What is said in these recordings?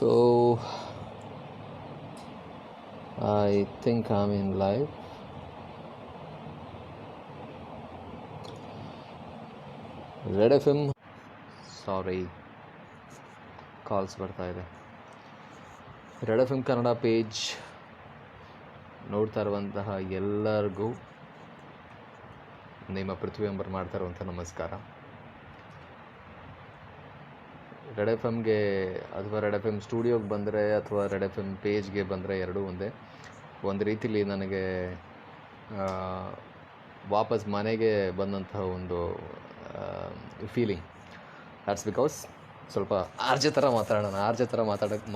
So I think I'm in live. Red F M sorry calls ಬರ್ತಾ ಇದೆ. Red F M Kannada page ನೋಡ್ತಾ ಇರುವಂತಹ ಎಲ್ಲರಿಗೂ ನಿಮ್ಮ ಪೃಥ್ವಿ ಎಂಬರ್ ಮಾಡ್ತಾ ಇರುವಂಥ ನಮಸ್ಕಾರ. ರೆಡ್ ಎಫ್ ಎಮ್ಗೆ ಅಥವಾ ರೆಡ್ ಎಫ್ ಎಮ್ ಸ್ಟುಡಿಯೋಗೆ ಬಂದರೆ ಅಥವಾ ರೆಡ್ ಎಫ್ ಎಮ್ ಪೇಜ್ಗೆ ಬಂದರೆ ಎರಡೂ ಒಂದೇ. ಒಂದು ರೀತಿಲಿ ನನಗೆ ವಾಪಸ್ ಮನೆಗೆ ಬಂದಂತಹ ಒಂದು ಫೀಲಿಂಗ್. ದ್ಯಾಟ್ಸ್ ಬಿಕಾಸ್ ಸ್ವಲ್ಪ ಆರ್ಜೆ ಥರ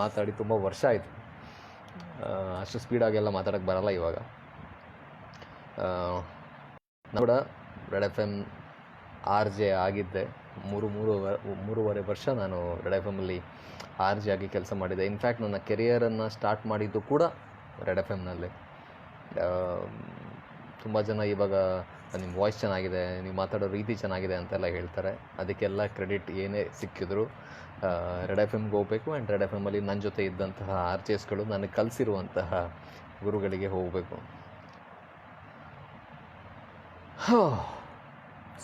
ಮಾತಾಡಿ ತುಂಬ ವರ್ಷ ಆಯಿತು. ಅಷ್ಟು ಸ್ಪೀಡಾಗೆಲ್ಲ ಮಾತಾಡೋಕ್ಕೆ ಬರಲ್ಲ ಇವಾಗ. ಕೂಡ red F M R J ಆಗಿದ್ದೆ. ಮೂರುವರೆ ವರ್ಷ ನಾನು ರೆಡ್ ಎಫ್ ಎಮ್ಮಲ್ಲಿ ಆರ್ ಜೆ ಆಗಿ ಕೆಲಸ ಮಾಡಿದ್ದೆ. ಇನ್ಫ್ಯಾಕ್ಟ್ ನನ್ನ ಕೆರಿಯರನ್ನು ಸ್ಟಾರ್ಟ್ ಮಾಡಿದ್ದು ಕೂಡ ರೆಡ್ ಎಫ್ ಎಮ್ನಲ್ಲಿ. ತುಂಬ ಜನ ಇವಾಗ ನಿಮ್ಮ ವಾಯ್ಸ್ ಚೆನ್ನಾಗಿದೆ, ನೀವು ಮಾತಾಡೋ ರೀತಿ ಚೆನ್ನಾಗಿದೆ ಅಂತೆಲ್ಲ ಹೇಳ್ತಾರೆ. ಅದಕ್ಕೆಲ್ಲ ಕ್ರೆಡಿಟ್ ಏನೇ ಸಿಕ್ಕಿದ್ರು ರೆಡ್ ಎಫ್ ಎಮ್ಗೆ ಹೋಗಬೇಕು. ಆ್ಯಂಡ್ ರೆಡ್ ಎಫ್ ಎಮ್ಮಲ್ಲಿ ನನ್ನ ಜೊತೆ ಇದ್ದಂತಹ ಆರ್ ಜೆಸ್ಗಳು ನನಗೆ ಕಲಿಸಿರುವಂತಹ ಗುರುಗಳಿಗೆ ಹೋಗಬೇಕು.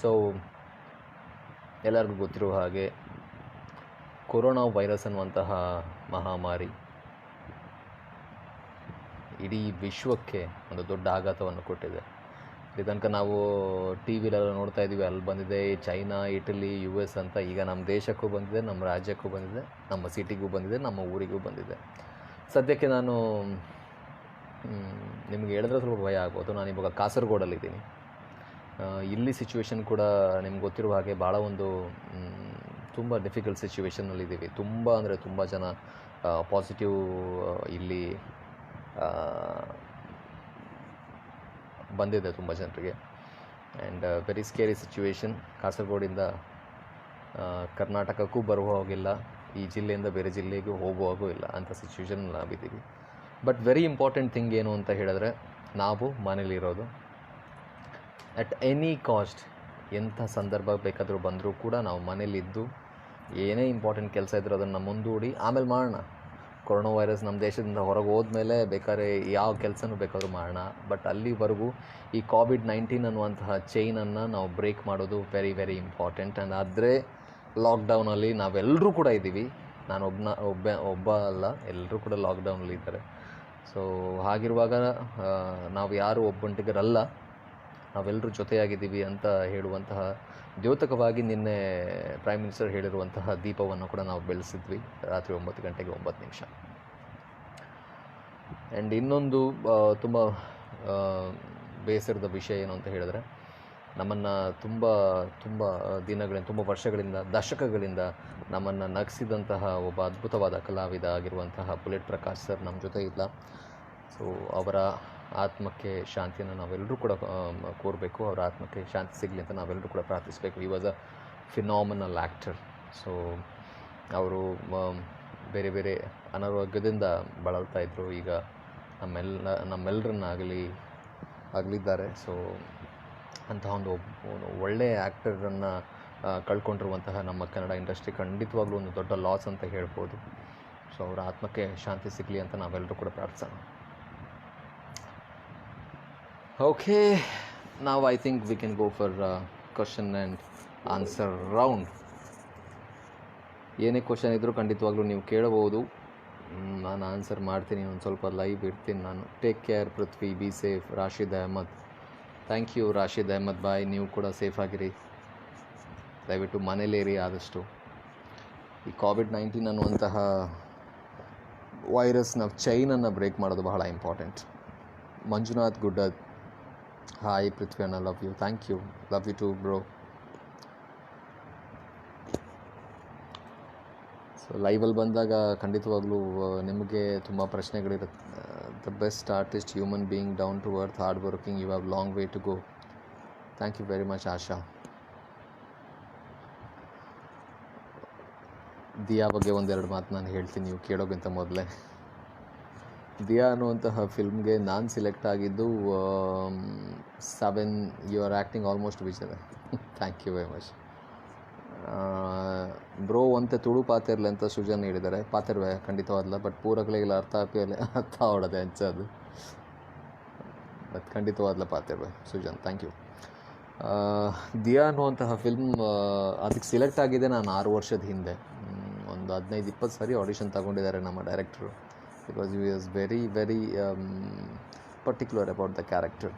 ಸೊ ಎಲ್ಲರಿಗೂ ಗೊತ್ತಿರೋ ಹಾಗೆ ಕೊರೋನಾ ವೈರಸ್ ಅನ್ನುವಂತಹ ಮಹಾಮಾರಿ ಇಡೀ ವಿಶ್ವಕ್ಕೆ ಒಂದು ದೊಡ್ಡ ಆಘಾತವನ್ನು ಕೊಟ್ಟಿದೆ. ಇಲ್ಲಿ ತನಕ ನಾವು ಟಿ ವಿಲೆಲ್ಲ ನೋಡ್ತಾ ಇದ್ದೀವಿ, ಅಲ್ಲಿ ಬಂದಿದೆ ಚೈನಾ, ಇಟಲಿ, ಯು ಎಸ್ ಅಂತ. ಈಗ ನಮ್ಮ ದೇಶಕ್ಕೂ ಬಂದಿದೆ, ನಮ್ಮ ರಾಜ್ಯಕ್ಕೂ ಬಂದಿದೆ, ನಮ್ಮ ಸಿಟಿಗೂ ಬಂದಿದೆ, ನಮ್ಮ ಊರಿಗೂ ಬಂದಿದೆ. ಸದ್ಯಕ್ಕೆ ನಾನು ನಿಮಗೆ ಹೇಳಿದ್ರೆ ಸ್ವಲ್ಪ ಭಯ ಆಗ್ಬೋದು. ನಾನು ಇವಾಗ ಕಾಸರಗೋಡಲ್ಲಿದ್ದೀನಿ. ಇಲ್ಲಿ ಸಿಚುವೇಶನ್ ಕೂಡ ನಿಮ್ಗೆ ಗೊತ್ತಿರುವ ಹಾಗೆ ಭಾಳ ಒಂದು ತುಂಬ ಡಿಫಿಕಲ್ಟ್ ಸಿಚುವೇಷನ್ನಲ್ಲಿದ್ದೀವಿ. ತುಂಬ ಅಂದರೆ ತುಂಬ ಜನ ಪಾಸಿಟಿವ್ ಇಲ್ಲಿ ಬಂದಿದೆ ತುಂಬ ಜನರಿಗೆ. And very scary situation. ಕಾಸರಗೋಡಿಂದ ಕರ್ನಾಟಕಕ್ಕೂ ಬರುವ ಹೋಗಿಲ್ಲ, ಈ ಜಿಲ್ಲೆಯಿಂದ ಬೇರೆ ಜಿಲ್ಲೆಗೂ ಹೋಗುವಾಗೂ ಇಲ್ಲ ಅಂಥ ಸಿಚುವೇಶನ್ ನಾವಿದ್ದೀವಿ. ಬಟ್ ವೆರಿ ಇಂಪಾರ್ಟೆಂಟ್ ಥಿಂಗ್ ಏನು ಅಂತ ಹೇಳಿದ್ರೆ, ನಾವು ಮನೇಲಿರೋದು. ಅಟ್ ಎನಿ ಕಾಸ್ಟ್, ಎಂಥ ಸಂದರ್ಭ ಬೇಕಾದರೂ ಬಂದರೂ ಕೂಡ ನಾವು ಮನೇಲಿದ್ದು ಏನೇ ಇಂಪಾರ್ಟೆಂಟ್ ಕೆಲಸ ಇದ್ದರೂ ಅದನ್ನು ಮುಂದೂಡಿ ಆಮೇಲೆ ಮಾಡೋಣ. ಕೊರೋನಾ ವೈರಸ್ ನಮ್ಮ ದೇಶದಿಂದ ಹೊರಗೆ ಹೋದ್ಮೇಲೆ ಬೇಕಾದ್ರೆ ಯಾವ ಕೆಲಸನೂ ಬೇಕಾದ್ರೂ ಮಾಡೋಣ. ಬಟ್ ಅಲ್ಲಿವರೆಗೂ ಈ ಕೋವಿಡ್-19 ಅನ್ನುವಂತಹ ಚೈನನ್ನು ನಾವು ಬ್ರೇಕ್ ಮಾಡೋದು ವೆರಿ ವೆರಿ ಇಂಪಾರ್ಟೆಂಟ್. ಆ್ಯಂಡ್ ಆದರೆ ಲಾಕ್ಡೌನಲ್ಲಿ ನಾವೆಲ್ಲರೂ ಕೂಡ ಇದ್ದೀವಿ. ನಾನು ಒಬ್ಬ ಅಲ್ಲ, ಎಲ್ಲರೂ ಕೂಡ ಲಾಕ್ಡೌನಲ್ಲಿ ಇದ್ದಾರೆ. ಸೊ ಹಾಗಿರುವಾಗ ನಾವು ಯಾರು ಒಬ್ಬಂಟಿಗರಲ್ಲ, ನಾವೆಲ್ಲರೂ ಜೊತೆಯಾಗಿದ್ದೀವಿ ಅಂತ ಹೇಳುವಂತಹ ದ್ಯೋತಕವಾಗಿ ನಿನ್ನೆ ಪ್ರೈಮ್ ಮಿನಿಸ್ಟರ್ ಹೇಳಿರುವಂತಹ ದೀಪವನ್ನು ಕೂಡ ನಾವು ಬೆಳೆಸಿದ್ವಿ ರಾತ್ರಿ 9 ಗಂಟೆಗೆ 9 ನಿಮಿಷ. ಆ್ಯಂಡ್ ಇನ್ನೊಂದು ತುಂಬ ಬೇಸರದ ವಿಷಯ ಏನು ಅಂತ ಹೇಳಿದ್ರೆ, ನಮ್ಮನ್ನು ತುಂಬ ತುಂಬ ದಿನಗಳಿಂದ, ತುಂಬ ವರ್ಷಗಳಿಂದ, ದಶಕಗಳಿಂದ ನಮ್ಮನ್ನು ನಗಿಸಿದಂತಹ ಒಬ್ಬ ಅದ್ಭುತವಾದ ಕಲಾವಿದ ಆಗಿರುವಂತಹ ಬುಲೆಟ್ ಪ್ರಕಾಶ್ ಸರ್ ನಮ್ಮ ಜೊತೆ ಇಲ್ಲ. ಸೊ ಅವರ ಆತ್ಮಕ್ಕೆ ಶಾಂತಿಯನ್ನು ನಾವೆಲ್ಲರೂ ಕೂಡ ಕೋರಬೇಕು. ಅವರ ಆತ್ಮಕ್ಕೆ ಶಾಂತಿ ಸಿಗಲಿ ಅಂತ ನಾವೆಲ್ಲರೂ ಕೂಡ ಪ್ರಾರ್ಥಿಸಬೇಕು. ಈ was a phenomenal actor. So ಅವರು ಬೇರೆ ಬೇರೆ ಅನಾರೋಗ್ಯದಿಂದ ಬಳಲ್ತಾ ಇದ್ದರು. ಈಗ ಆಗಲಿದ್ದಾರೆ. ಸೊ ಅಂತಹ ಒಂದು ಒಳ್ಳೆಯ ಆ್ಯಕ್ಟರನ್ನು ಕಳ್ಕೊಂಡಿರುವಂತಹ ನಮ್ಮ ಕನ್ನಡ ಇಂಡಸ್ಟ್ರಿ ಖಂಡಿತವಾಗ್ಲೂ ಒಂದು ದೊಡ್ಡ ಲಾಸ್ ಅಂತ ಹೇಳ್ಬೋದು. ಸೊ ಅವರ ಆತ್ಮಕ್ಕೆ ಶಾಂತಿ ಸಿಗಲಿ ಅಂತ ನಾವೆಲ್ಲರೂ ಕೂಡ ಪ್ರಾರ್ಥಿಸೋಣ. Okay, now I think we can go for question and answer round. ಏನೇ ಕ್ವಶನ್ ಇದ್ದರೂ ಖಂಡಿತವಾಗ್ಲೂ ನೀವು ಕೇಳಬಹುದು, ನಾನು ಆನ್ಸರ್ ಮಾಡ್ತೀನಿ. ಒಂದು ಸ್ವಲ್ಪ ಲೈವ್ ಇರ್ತೀನಿ ನಾನು. Take care Prithvi, be safe. Rashid Ahmed, thank you Rashid Ahmed bye. ನೀವು ಕೂಡ ಸೇಫ್ ಆಗಿರಿ, ದಯವಿಟ್ಟು ಮನೇಲೇರಿ ಆದಷ್ಟು. ಈ ಕೋವಿಡ್-19 ಅನ್ನುವಂತಹ ವೈರಸ್ನ ಚೈನನ್ನು ಬ್ರೇಕ್ ಮಾಡೋದು ಬಹಳ ಇಂಪಾರ್ಟೆಂಟ್. ಮಂಜುನಾಥ್ ಗುಡ್ಡದ್, ಹಾಯ್ ಪೃಥ್ವಿ ಅಣ್ಣ, love you. Thank you, love you too bro. So ಲೈವಲ್ಲಿ ಬಂದಾಗ ಖಂಡಿತವಾಗ್ಲೂ ನಿಮಗೆ ತುಂಬ ಪ್ರಶ್ನೆಗಳಿರುತ್ತೆ. The best artist, human being, down to earth, hard working, you have long way to go. Thank you very much Asha. Diya ಬಗ್ಗೆ ಒಂದೆರಡು ಮಾತು ನಾನು ಹೇಳ್ತೀನಿ, ನೀವು ಕೇಳೋಕ್ಕಿಂತ ಮೊದಲೇ. ದಿಯಾ ಅನ್ನುವಂತಹ ಫಿಲ್ಮ್ಗೆ ನಾನು ಸಿಲೆಕ್ಟ್ ಆಗಿದ್ದು 7. You are acting almost which ಅದ. Thank you very much. Bro ಒಂತೆ ತುಳು ಪಾತಿರ್ಲೆ ಅಂತ ಸೃಜನ್ ಹೇಳಿದ್ದಾರೆ. ಪಾತಿರ್ವೆ ಖಂಡಿತವಾದ್ಲ, ಬಟ್ ಪೂರಗಳಿಗೆ ಅರ್ಥ ಆಪಿಯಲ್ಲೇ ಅರ್ಥ ಅವಡದೆ ಹಂಚದು, ಬಟ್ ಖಂಡಿತವಾದ್ಲ ಪಾತಿರ್ವೆ ಸೃಜನ್. Thank you. ದಿಯಾ ಅನ್ನುವಂತಹ ಫಿಲ್ಮ್ ಅದಕ್ಕೆ ಸಿಲೆಕ್ಟ್ ಆಗಿದೆ ನಾನು 6 ವರ್ಷದ ಹಿಂದೆ. ಒಂದು 15-20 ಸಾರಿ ಆಡಿಷನ್ ತಗೊಂಡಿದ್ದಾರೆ ನಮ್ಮ director, because you is very very particular about the character.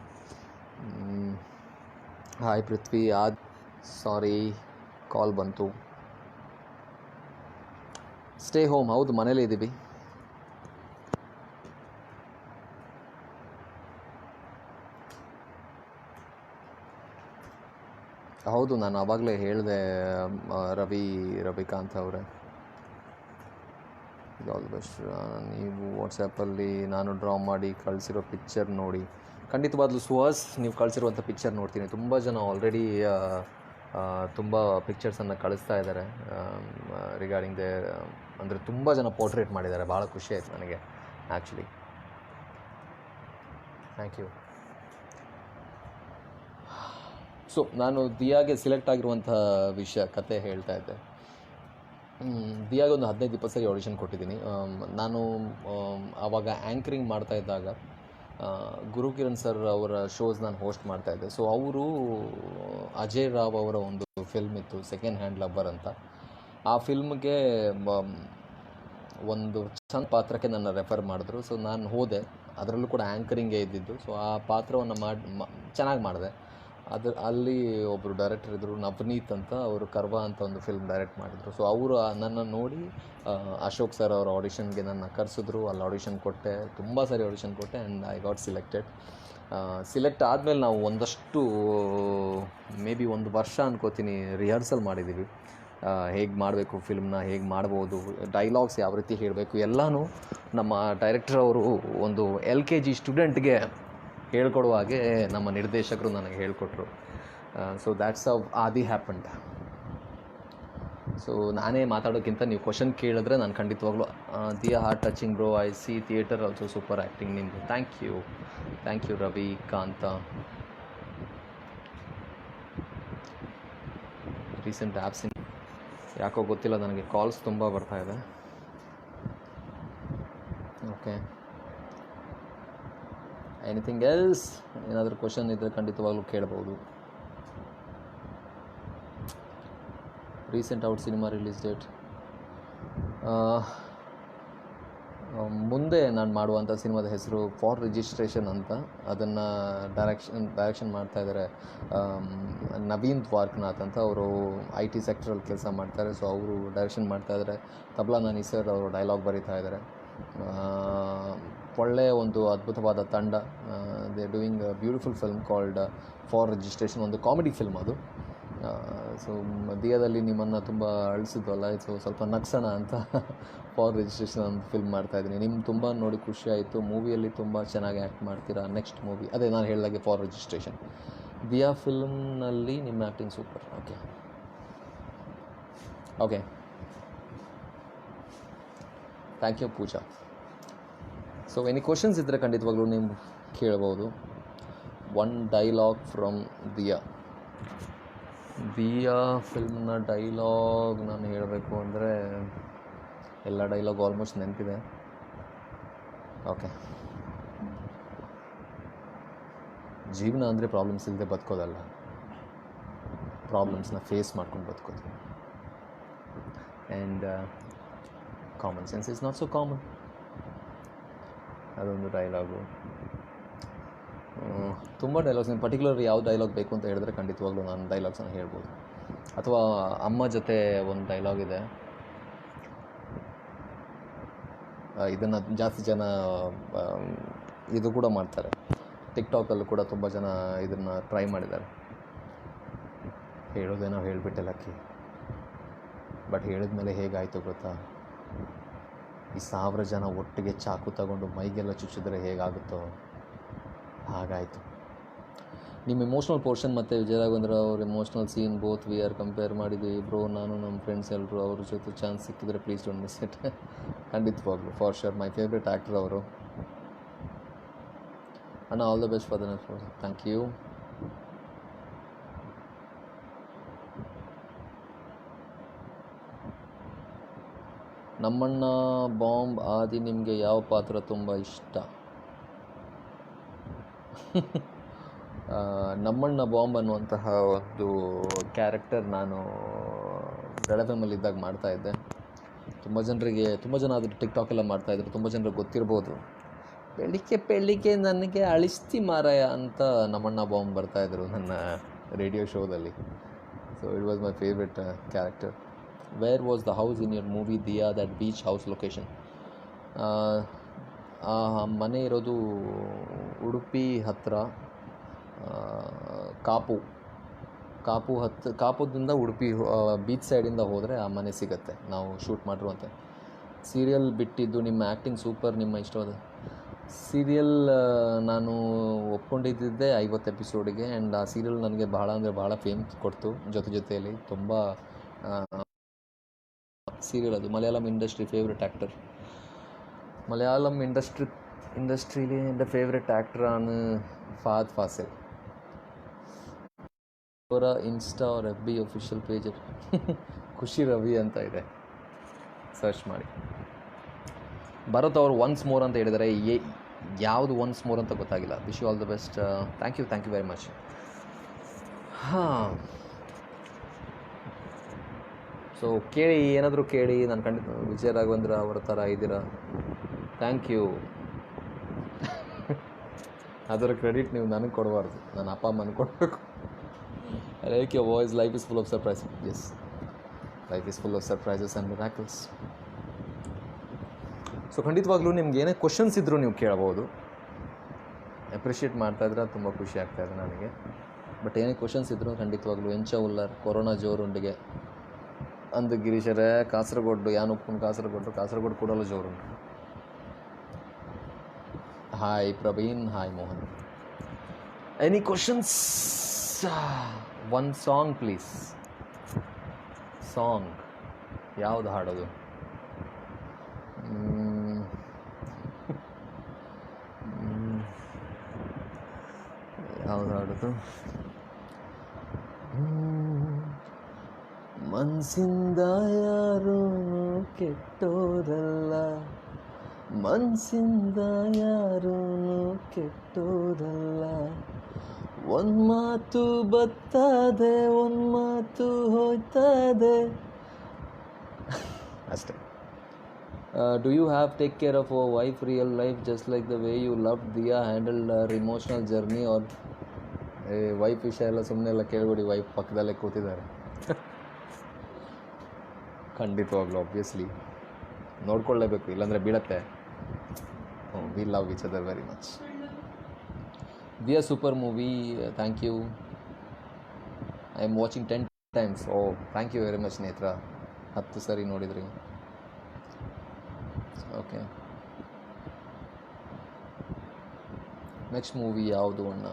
Hi Prithvi. Sorry call ಬಂತು. Stay home. ಹೌದು, ಮನೇಲೇ ಇದ್ದೀವಿ. ಹೌದು, ನಾನು ಆವಾಗಲೇ ಹೇಳಿದೆ ರವಿಕಾಂತ್ ಅವರೇ. All best. ನೀವು ವಾಟ್ಸಪ್ಪಲ್ಲಿ ನಾನು ಡ್ರಾ ಮಾಡಿ ಕಳಿಸಿರೋ ಪಿಕ್ಚರ್ ನೋಡಿ. ಖಂಡಿತವಾಗ್ಲೂ ಸುಹಾಸ್, ನೀವು ಕಳಿಸಿರುವಂಥ ಪಿಕ್ಚರ್ ನೋಡ್ತೀನಿ. ತುಂಬ ಜನ ಆಲ್ರೆಡಿ ತುಂಬ ಪಿಕ್ಚರ್ಸನ್ನು ಕಳಿಸ್ತಾ ಇದ್ದಾರೆ ರಿಗಾರ್ಡಿಂಗ್ ದೇ, ಅಂದರೆ ತುಂಬ ಜನ ಪೋರ್ಟ್ರೇಟ್ ಮಾಡಿದ್ದಾರೆ. ಭಾಳ ಖುಷಿ ಆಯಿತು ನನಗೆ ಆ್ಯಕ್ಚುಲಿ. Thank you. ಸೊ ನಾನು ದಿಯಾಗೆ ಸಿಲೆಕ್ಟ್ ಆಗಿರುವಂಥ ಕತೆ ಹೇಳ್ತಾ ಇದ್ದೆ. ದಿಯಾಗೆ ಒಂದು 15-20 ಸರಿ ಆಡಿಷನ್ ಕೊಟ್ಟಿದ್ದೀನಿ. ನಾನು ಆವಾಗ ಆ್ಯಂಕರಿಂಗ್ ಮಾಡ್ತಾ ಇದ್ದಾಗ ಗುರುಕಿರಣ್ ಸರ್ ಅವರ ಶೋಸ್ ನಾನು ಹೋಸ್ಟ್ ಮಾಡ್ತಾಯಿದ್ದೆ. ಸೊ ಅವರು ಅಜಯ್ ರಾವ್ ಅವರ ಒಂದು ಫಿಲ್ಮ್ ಇತ್ತು, ಸೆಕೆಂಡ್ ಹ್ಯಾಂಡ್ ಲವ್ವರ್ ಅಂತ. ಆ ಫಿಲ್ಮ್ಗೆ ಒಂದು ಚಂದ ಪಾತ್ರಕ್ಕೆ ನನ್ನ ರೆಫರ್ ಮಾಡಿದ್ರು. ಸೊ ನಾನು ಹೋದೆ, ಅದರಲ್ಲೂ ಕೂಡ ಆ್ಯಂಕರಿಂಗೇ ಇದ್ದಿದ್ದು. ಸೊ ಆ ಪಾತ್ರವನ್ನು ಚೆನ್ನಾಗಿ ಮಾಡಿದೆ. ಅಲ್ಲಿ ಒಬ್ಬರು ಡೈರೆಕ್ಟರ್ ಇದ್ದರು, ನವನೀತ್ ಅಂತ. ಅವರು ಕರ್ವಾ ಅಂತ ಒಂದು ಫಿಲ್ಮ್ ಡೈರೆಕ್ಟ್ ಮಾಡಿದರು. ಸೊ ಅವರು ನನ್ನನ್ನು ನೋಡಿ ಅಶೋಕ್ ಸರ್ ಅವರ ಆಡಿಷನ್ಗೆ ನನ್ನ ಕರೆಸಿದ್ರು. ಅಲ್ಲಿ ಆಡಿಷನ್ ಕೊಟ್ಟೆ, ತುಂಬ ಸಾರಿ ಆಡಿಷನ್ ಕೊಟ್ಟೆ, and I got selected. Select ಆದಮೇಲೆ ನಾವು ಒಂದಷ್ಟು ಮೇ ಬಿ 1 ವರ್ಷ ಅನ್ಕೋತೀನಿ ರಿಹರ್ಸಲ್ ಮಾಡಿದ್ದೀವಿ. ಹೇಗೆ ಮಾಡಬೇಕು ಫಿಲ್ಮ್ನ, ಹೇಗೆ ಮಾಡ್ಬೋದು, ಡೈಲಾಗ್ಸ್ ಯಾವ ರೀತಿ ಹೇಳಬೇಕು, ಎಲ್ಲನೂ ನಮ್ಮ ಡೈರೆಕ್ಟರ್ ಅವರು ಒಂದು LKG ಸ್ಟೂಡೆಂಟ್ಗೆ ಹೇಳ್ಕೊಡುವ ಹಾಗೆ ನಮ್ಮ ನಿರ್ದೇಶಕರು ನನಗೆ ಹೇಳಿಕೊಟ್ರು. So that's how Aadi happened. So ನಾನೇ ಮಾತಾಡೋಕ್ಕಿಂತ ನೀವು ಕ್ವಶನ್ ಕೇಳಿದ್ರೆ ನಾನು ಖಂಡಿತವಾಗ್ಲೂ Diya heart touching bro, I see theatre also super acting ನಿಮ್ಮದು. Thank you Ravi Kantha. Recent apps ಯಾಕೋ ಗೊತ್ತಿಲ್ಲ ನನಗೆ, ಕಾಲ್ಸ್ ತುಂಬ ಬರ್ತಾ ಇದೆ. Okay, anything else? ಏನಾದರೂ ಕ್ವಶನ್ ಇದ್ದರೆ ಖಂಡಿತವಾಗ್ಲೂ ಕೇಳ್ಬೋದು. Recent out cinema release date ಮುಂದೆ ನಾನು ಮಾಡುವಂಥ ಸಿನಿಮಾದ ಹೆಸರು ಫಾರ್ ರಿಜಿಸ್ಟ್ರೇಷನ್ ಅಂತ. ಅದನ್ನು ಡೈರೆಕ್ಷನ್ ಮಾಡ್ತಾಯಿದ್ದಾರೆ ನವೀನ್ ದ್ವಾರ್ಕನಾಥ್ ಅಂತ. ಅವರು IT ಸೆಕ್ಟ್ರಲ್ಲಿ ಕೆಲಸ ಮಾಡ್ತಾರೆ. ಸೊ ಅವರು ಡೈರೆಕ್ಷನ್ ಮಾಡ್ತಾಯಿದ್ದಾರೆ. ತಬ್ಲಾ ನಾನಿ ಸರ್ ಅವರು ಡೈಲಾಗ್ ಬರೀತಾ ಇದ್ದಾರೆ. ಒಳ್ಳೆಯ ಒಂದು ಅದ್ಭುತವಾದ ತಂಡ. They doing a beautiful film called for registration. ಒಂದು ಕಾಮಿಡಿ ಫಿಲ್ಮ್ ಅದು. ಸೊ ದಿಯಾದಲ್ಲಿ ನಿಮ್ಮನ್ನು ತುಂಬ ಅಳಿಸಿದ್ವಲ್ಲ, ಸೊ ಸ್ವಲ್ಪ ನಗ್ಸೋಣ ಅಂತ ಫಾರ್ ರಿಜಿಸ್ಟ್ರೇಷನ್ ಒಂದು ಫಿಲ್ಮ್ ಮಾಡ್ತಾಯಿದ್ದೀನಿ. ನಿಮ್ಮ ತುಂಬ ನೋಡಿ ಖುಷಿ ಆಯಿತು. ಮೂವಿಯಲ್ಲಿ ತುಂಬ ಚೆನ್ನಾಗಿ ಆ್ಯಕ್ಟ್ ಮಾಡ್ತೀರಾ. ನೆಕ್ಸ್ಟ್ ಮೂವಿ ಅದೇ ನಾನು ಹೇಳಿದಾಗೆ ಫಾರ್ ರಿಜಿಸ್ಟ್ರೇಷನ್. ದಿಯಾ ಫಿಲ್ಮ್ನಲ್ಲಿ ನಿಮ್ಮ acting super. Okay, thank you Pooja. So any questions ಇದ್ದರೆ ಖಂಡಿತವಾಗ್ಲೂ ನೀವು ಕೇಳ್ಬೋದು. 1 ಡೈಲಾಗ್ ಫ್ರಮ್ ದಿಯಾ ಫಿಲ್ಮ್ನ ಡೈಲಾಗ್ ನಾನು ಹೇಳಬೇಕು ಅಂದರೆ ಎಲ್ಲ ಡೈಲಾಗ್ ಆಲ್ಮೋಸ್ಟ್ ನೆನಪಿದೆ. ಓಕೆ, ಜೀವನ ಅಂದರೆ ಪ್ರಾಬ್ಲಮ್ಸ್ ಇಲ್ಲದೆ ಬದುಕೋದಲ್ಲ, ಪ್ರಾಬ್ಲಮ್ಸ್ನ ಫೇಸ್ ಮಾಡ್ಕೊಂಡು ಬದುಕೋದು. And common sense is not so common. ಅದೊಂದು ಡೈಲಾಗು. ತುಂಬ ಡೈಲಾಗ್ಸ್. ಪರ್ಟಿಕ್ಯುಲರ್ ಯಾವ ಡೈಲಾಗ್ ಬೇಕು ಅಂತ ಹೇಳಿದ್ರೆ ಖಂಡಿತವಾಗ್ಲೂ ನಾನು ಡೈಲಾಗ್ಸನ್ನು ಹೇಳ್ಬೋದು. ಅಥವಾ ಅಮ್ಮ ಜೊತೆ ಒಂದು ಡೈಲಾಗ್ ಇದೆ. ಇದನ್ನು ಜಾಸ್ತಿ ಜನ ಇದು ಕೂಡ ಮಾಡ್ತಾರೆ. ಟಿಕ್ಟಾಕಲ್ಲೂ ಕೂಡ ತುಂಬ ಜನ ಇದನ್ನು ಟ್ರೈ ಮಾಡಿದ್ದಾರೆ. ಹೇಳೋದೇನೋ ಹೇಳಿಬಿಟ್ಟೆ ಲಕ್ಕಿ, ಬಟ್ ಹೇಳಿದ್ಮೇಲೆ ಹೇಗಾಯಿತು ಗೊತ್ತಾ? ಈ 1000 ಜನ ಒಟ್ಟಿಗೆ ಚಾಕು ತಗೊಂಡು ಮೈಗೆಲ್ಲ ಚುಚ್ಚಿದ್ರೆ ಹೇಗಾಗುತ್ತೋ ಹಾಗಾಯಿತು. ನಿಮ್ಮ ಎಮೋಷ್ನಲ್ ಪೋರ್ಷನ್ ಮತ್ತು ವಿಜಯ ರಾಘವೇಂದ್ರ ಅವ್ರ emotional scene both we are compare ಮಾಡಿದ್ವಿ ಬ್ರೋ. ನಾನು ನಮ್ಮ ಫ್ರೆಂಡ್ಸ್ ಎಲ್ಲರೂ ಅವ್ರ ಜೊತೆ ಚಾನ್ಸ್ ಸಿಕ್ಕಿದ್ರೆ ಪ್ಲೀಸ್ ಡೋಂಟ್ ಮಿಸ್ ಇಟ್. ಖಂಡಿತವಾಗ್ಲು for sure my favourite actor ಅವರು. ಅಣ್ಣ all the best for the next project. Thank you. ನಮ್ಮಣ್ಣ ಬಾಂಬ್ ಆದಿ ನಿಮಗೆ ಯಾವ ಪಾತ್ರ ತುಂಬ ಇಷ್ಟ? ನಮ್ಮಣ್ಣ ಬಾಂಬ್ ಅನ್ನುವಂತಹ ಒಂದು ಕ್ಯಾರೆಕ್ಟರ್ ನಾನು ಬೆಳಗಾಮಲ್ಲಿದ್ದಾಗ ಮಾಡ್ತಾಯಿದ್ದೆ. ತುಂಬ ಜನ ಅದಕ್ಕೆ ಟಿಕ್ಟಾಕೆಲ್ಲ ಮಾಡ್ತಾಯಿದ್ರು. ತುಂಬ ಜನರಿಗೆ ಗೊತ್ತಿರ್ಬೋದು. ಬೆಳಿಗ್ಗೆ ನನಗೆ ಅಳಿಸ್ತಿ ಮಾರಾಯ ಅಂತ ನಮ್ಮಣ್ಣ ಬಾಂಬ್ ಬರ್ತಾಯಿದ್ರು ನನ್ನ ರೇಡಿಯೋ ಶೋದಲ್ಲಿ. So it was my favourite character. Where was the house in your movie Diya, that beach house location? ಆ ಮನೆ ಇರೋದು ಉಡುಪಿ ಹತ್ತಿರ, ಕಾಪುದಿಂದ ಉಡುಪಿ ಬೀಚ್ ಸೈಡಿಂದ ಹೋದರೆ ಆ ಮನೆ ಸಿಗುತ್ತೆ, ನಾವು ಶೂಟ್ ಮಾಡಿರುವಂತೆ. ಸೀರಿಯಲ್ ಬಿಟ್ಟಿದ್ದು ನಿಮ್ಮ ಆ್ಯಕ್ಟಿಂಗ್ ಸೂಪರ್, ನಿಮ್ಮ ಇಷ್ಟವಾದ ಸೀರಿಯಲ್ ನಾನು ಒಪ್ಕೊಂಡಿದ್ದೆ 50 ಎಪಿಸೋಡಿಗೆ. ಆ್ಯಂಡ್ ಆ ಸೀರಿಯಲ್ ನನಗೆ ಭಾಳ ಫೇಮ್ ಕೊಡ್ತು. ಜೊತೆಯಲ್ಲಿ ತುಂಬ ಸೀರಿಯಲ್ ಅದು. Malayalam industry favourite actor. Malayalam ഇൻഡസ്ട്രിയിൽ എൻ്റെ ഫേവറേറ്റ് ആക്ടറാണ് ഫഹദ് ഫാസിൽ. ಅವರ ಇನ್ಸ್ಟಾ ಅವ್ರ FB ಒಫಿಷಿಯಲ್ ಪೇಜ್ ಖುಷಿ ರವಿ ಅಂತ ಇದೆ, ಸರ್ಚ್ ಮಾಡಿ. ಭರತ್ ಅವರು ಒನ್ಸ್ ಮೋರ್ ಅಂತ ಹೇಳಿದ್ದಾರೆ. ಯಾವುದು ಒನ್ಸ್ ಮೋರ್ ಅಂತ ಗೊತ್ತಾಗಿಲ್ಲ. Wish you all the best. Thank you very much. So ಕೇಳಿ, ಏನಾದರೂ ಕೇಳಿ. ನಾನು ಖಂಡಿತ ವಿಜಯ ರಾಘವೇಂದ್ರ ಅವರ ಥರ ಇದ್ದೀರಾ. Thank you. ಅದರ ಕ್ರೆಡಿಟ್ ನೀವು ನನಗೆ ಕೊಡಬಾರ್ದು, ನನ್ನ ಅಪ್ಪ ಅಮ್ಮನಿಗೆ ಕೊಡಬೇಕು. I like your voice. Life is full of surprises. Yes, life is full of surprises and miracles. So ಖಂಡಿತವಾಗ್ಲೂ ನಿಮ್ಗೆ ಏನೇ ಕ್ವಶನ್ಸ್ ಇದ್ದರೂ ನೀವು ಕೇಳ್ಬೋದು. ಅಪ್ರಿಷಿಯೇಟ್ ಮಾಡ್ತಾಯಿದ್ರೆ ತುಂಬ ಖುಷಿ ಆಗ್ತಾಯಿದೆ ನನಗೆ. ಬಟ್ ಏನೇ ಕ್ವಶನ್ಸ್ ಇದ್ದರೂ ಖಂಡಿತವಾಗ್ಲೂ ಎಂಚ ಉಲ್ಲರ್ ಕೊರೋನಾ ಜೋರುಂಡಿಗೆ ಅಂದು ಗಿರೀಶರೇ ಕಾಸರಗೋಡು ಯಾನುಪ್ಪು ಕಾಸರಗೋಡು ಕೂಡಲು ಜೋರುಂಟು. Hi Praveen, hi Mohan. Any questions? One song please. Song ಯಾವುದು ಹಾಡೋದು? ಯಾವುದು ಹಾಡೋದು? ಮನ್ಸಿಂದ ಯಾರೂ ಕೆಟ್ಟೋರಲ್ಲ, ಮನ್ಸಿಂದ ಯಾರೂ ಕೆಟ್ಟೋರಲ್ಲ, ಒಂದು ಮಾತು ಬರ್ತದೆ, ಒಂದು ಮಾತು ಹೋಯ್ತದೆ ಅಷ್ಟೇ. Do you have take care of your wife real life just like the way you loved Diya handled her emotional journey? or wife ವಿಷಯ ಎಲ್ಲ ಸುಮ್ಮನೆ ಎಲ್ಲ ಕೇಳ್ಬಿಡಿ, ವೈಫ್ ಪಕ್ಕದಲ್ಲೇ ಕೂತಿದ್ದಾರೆ. ಖಂಡಿತವಾಗ್ಲೂ ಆಬ್ವಿಯಸ್ಲಿ ನೋಡ್ಕೊಳ್ಳೇಬೇಕು, ಇಲ್ಲಾಂದರೆ ಬೀಳತ್ತೆ. We love each other very much. Diya super movie. Thank you. I am watching 10 times. Oh, thank you very much ನೇತ್ರ. 10 ಸರಿ ನೋಡಿದ್ರಿ. ಓಕೆ, ನೆಕ್ಸ್ಟ್ ಮೂವಿ ಯಾವುದು ಅಣ್ಣ?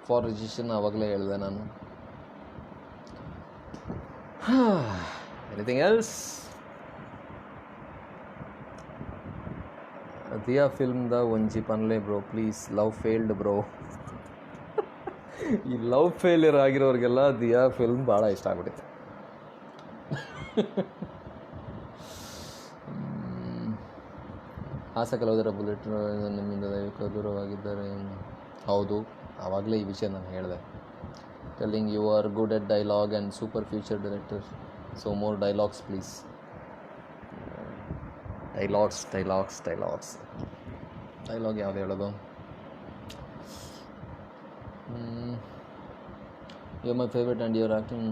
ಫಾರ್ ರಿಜಿಸ್ಟ್ರೇಷನ್ ಆವಾಗಲೇ ಹೇಳಿದೆ ನಾನು. Anything else? ದಿಯಾ ಫಿಲ್ಮ್ದ ಒಂಜಿ ಪನ್ಲೆ bro please. Love failed bro. ಈ ಲವ್ ಫೇಲ್ಯೂರ್ ಆಗಿರೋರಿಗೆಲ್ಲ ದಿಯಾ ಫಿಲ್ಮ್ ಭಾಳ ಇಷ್ಟ ಆಗ್ಬಿಟ್ಟಿದೆ. ಆಸಾ ಕಲಾವಿದರ ಬುಲೆಟ್ ನಿಮ್ಮಿಂದ ದೈವಿಕ ದೂರವಾಗಿದ್ದಾರೆ. ಹೌದು, ಆವಾಗಲೇ ಈ ವಿಷಯ ನಾನು ಹೇಳಿದೆ. Telling you are good at dialogue and super future director. So more dialogues please. Dialogue ಯಾವುದು ಹೇಳೋದು? You are my favourite and your acting.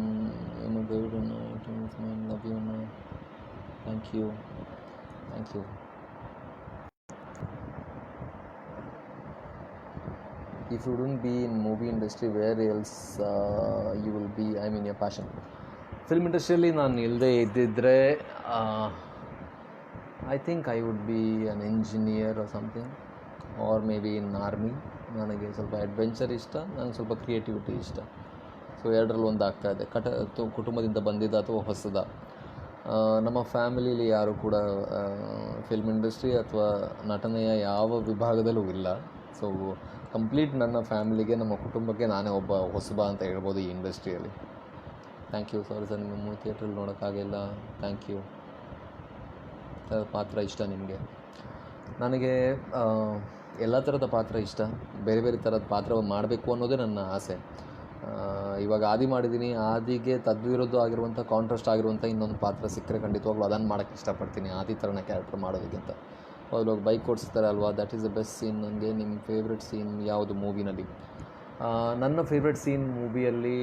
You my favourite and acting with my love you. Thank you. If you wouldn't be in movie industry, where else you will be? I mean your passion. Film ಇಂಡಸ್ಟ್ರಿಯಲ್ಲಿ ನಾನು ಇಲ್ಲದೆ ಇದ್ದಿದ್ದರೆ I think I would be an engineer R something, R may be in army. ನನಗೆ ಸ್ವಲ್ಪ adventure ಇಷ್ಟ, ನನಗೆ ಸ್ವಲ್ಪ creativity ಇಷ್ಟ. ಸೊ ಎರಡರಲ್ಲಿ ಒಂದು ಆಗ್ತಾಯಿದೆ. ಕುಟುಂಬದಿಂದ ಬಂದಿದ್ದ ಅಥವಾ ಹೊಸದ. ನಮ್ಮ ಫ್ಯಾಮಿಲೀಲಿ ಯಾರೂ ಕೂಡ ಫಿಲ್ಮ್ ಇಂಡಸ್ಟ್ರಿ ಅಥವಾ ನಟನೆಯ ಯಾವ ವಿಭಾಗದಲ್ಲೂ ಇಲ್ಲ. ಸೊ ಕಂಪ್ಲೀಟ್ ನನ್ನ ಫ್ಯಾಮಿಲಿಗೆ, ನಮ್ಮ ಕುಟುಂಬಕ್ಕೆ ನಾನೇ ಒಬ್ಬ ಹೊಸಬ ಅಂತ ಹೇಳ್ಬೋದು ಈ ಇಂಡಸ್ಟ್ರಿಯಲ್ಲಿ. Thank you. ಸಾರಿ ಸರ್, ನಿಮ್ಮ ಮೂವಿ ಥಿಯೇಟ್ರಲ್ಲಿ ನೋಡೋಕ್ಕಾಗಿಲ್ಲ. Thank you. ಥರದ ಪಾತ್ರ ಇಷ್ಟ ನಿಮಗೆ? ನನಗೆ ಎಲ್ಲ ಥರದ ಪಾತ್ರ ಇಷ್ಟ. ಬೇರೆ ಬೇರೆ ಥರದ ಪಾತ್ರ ಮಾಡಬೇಕು ಅನ್ನೋದೇ ನನ್ನ ಆಸೆ. ಇವಾಗ ಆದಿ ಮಾಡಿದ್ದೀನಿ, ಆದಿಗೆ ತದ್ವಿರುದ್ಧ ಆಗಿರುವಂಥ ಕಾಂಟ್ರಾಸ್ಟ್ ಆಗಿರುವಂಥ ಇನ್ನೊಂದು ಪಾತ್ರ ಸಿಕ್ಕರೆ ಖಂಡಿತವಾಗ್ಲೂ ಅದನ್ನು ಮಾಡೋಕ್ಕೆ ಇಷ್ಟಪಡ್ತೀನಿ, ಆದಿ ಥರನೇ ಕ್ಯಾರೆಕ್ಟರ್ ಮಾಡೋದಕ್ಕಿಂತ. ಅದ್ರೊಳಗೆ ಬೈಕ್ ಓಡಿಸ್ತಾರೆ ಅಲ್ವಾ, that is the best scene. ನನಗೆ ನಿಮ್ಮ ಫೇವ್ರೆಟ್ ಸೀನ್ ಯಾವುದು ಮೂವಿನಲ್ಲಿ? ನನ್ನ ಫೇವ್ರೆಟ್ ಸೀನ್ ಮೂವಿಯಲ್ಲಿ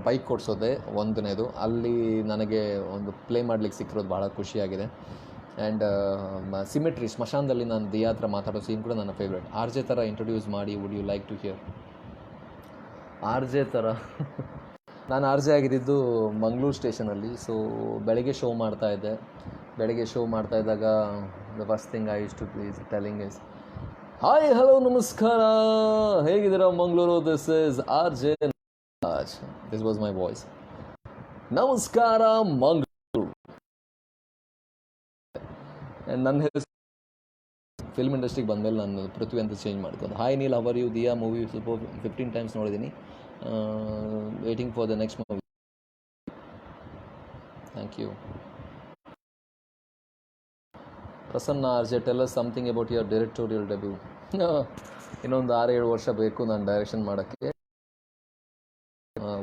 ಬೈಕ್ ಓಡಿಸೋದೆ ಒಂದನೇದು. ಅಲ್ಲಿ ನನಗೆ ಒಂದು ಪ್ಲೇ ಮಾಡಲಿಕ್ಕೆ ಸಿಕ್ಕಿರೋದು ಭಾಳ ಖುಷಿಯಾಗಿದೆ. ಆ್ಯಂಡ್ ಸಿಮೆಟ್ರಿ ಸ್ಮಶಾನದಲ್ಲಿ ನಾನು ದಿಯಾ ಹತ್ರ ಮಾತಾಡೋ ಸೀನ್ ಕೂಡ ನನ್ನ ಫೇವ್ರೆಟ್. ಆರ್ ಜೆ ಥರ ಇಂಟ್ರೊಡ್ಯೂಸ್ ಮಾಡಿ, would you like to hear? R J ಥರ ನಾನು ಆರ್ ಜೆ ಆಗಿದ್ದು ಮಂಗಳೂರು ಸ್ಟೇಷನಲ್ಲಿ. ಸೊ ಬೆಳಗ್ಗೆ ಶೋ ಮಾಡ್ತಾಯಿದ್ದೆ. ಬೆಳಗ್ಗೆ ಶೋ ಮಾಡ್ತಾಯಿದ್ದಾಗ the first thing I use to please telling is, hi hello ನಮಸ್ಕಾರ, ಹೇಗಿದ್ದೀರಾ Mangalore, this is R J Raj. This was my voice. ನಮಸ್ಕಾರ ಮಂಗಳೂರು. ನನ್ನ ಹೆಸರು ಫಿಲ್ಮ್ ಇಂಡಸ್ಟ್ರಿಗೆ ಬಂದಮೇಲೆ ನಾನು ಪೃಥ್ವಿ ಅಂತ ಚೇಂಜ್ ಮಾಡ್ಕೊಂಡು, hi Neel, how are you? Diya movie ಸ್ವಲ್ಪ 15 ಟೈಮ್ಸ್ ನೋಡಿದ್ದೀನಿ. Waiting for the next movie. Thank you. Prasanna R J, tell us something about your directorial debut. ಇನ್ನೊಂದು 6-7 ವರ್ಷ ಬೇಕು ನಾನು ಡೈರೆಕ್ಷನ್ ಮಾಡೋಕ್ಕೆ.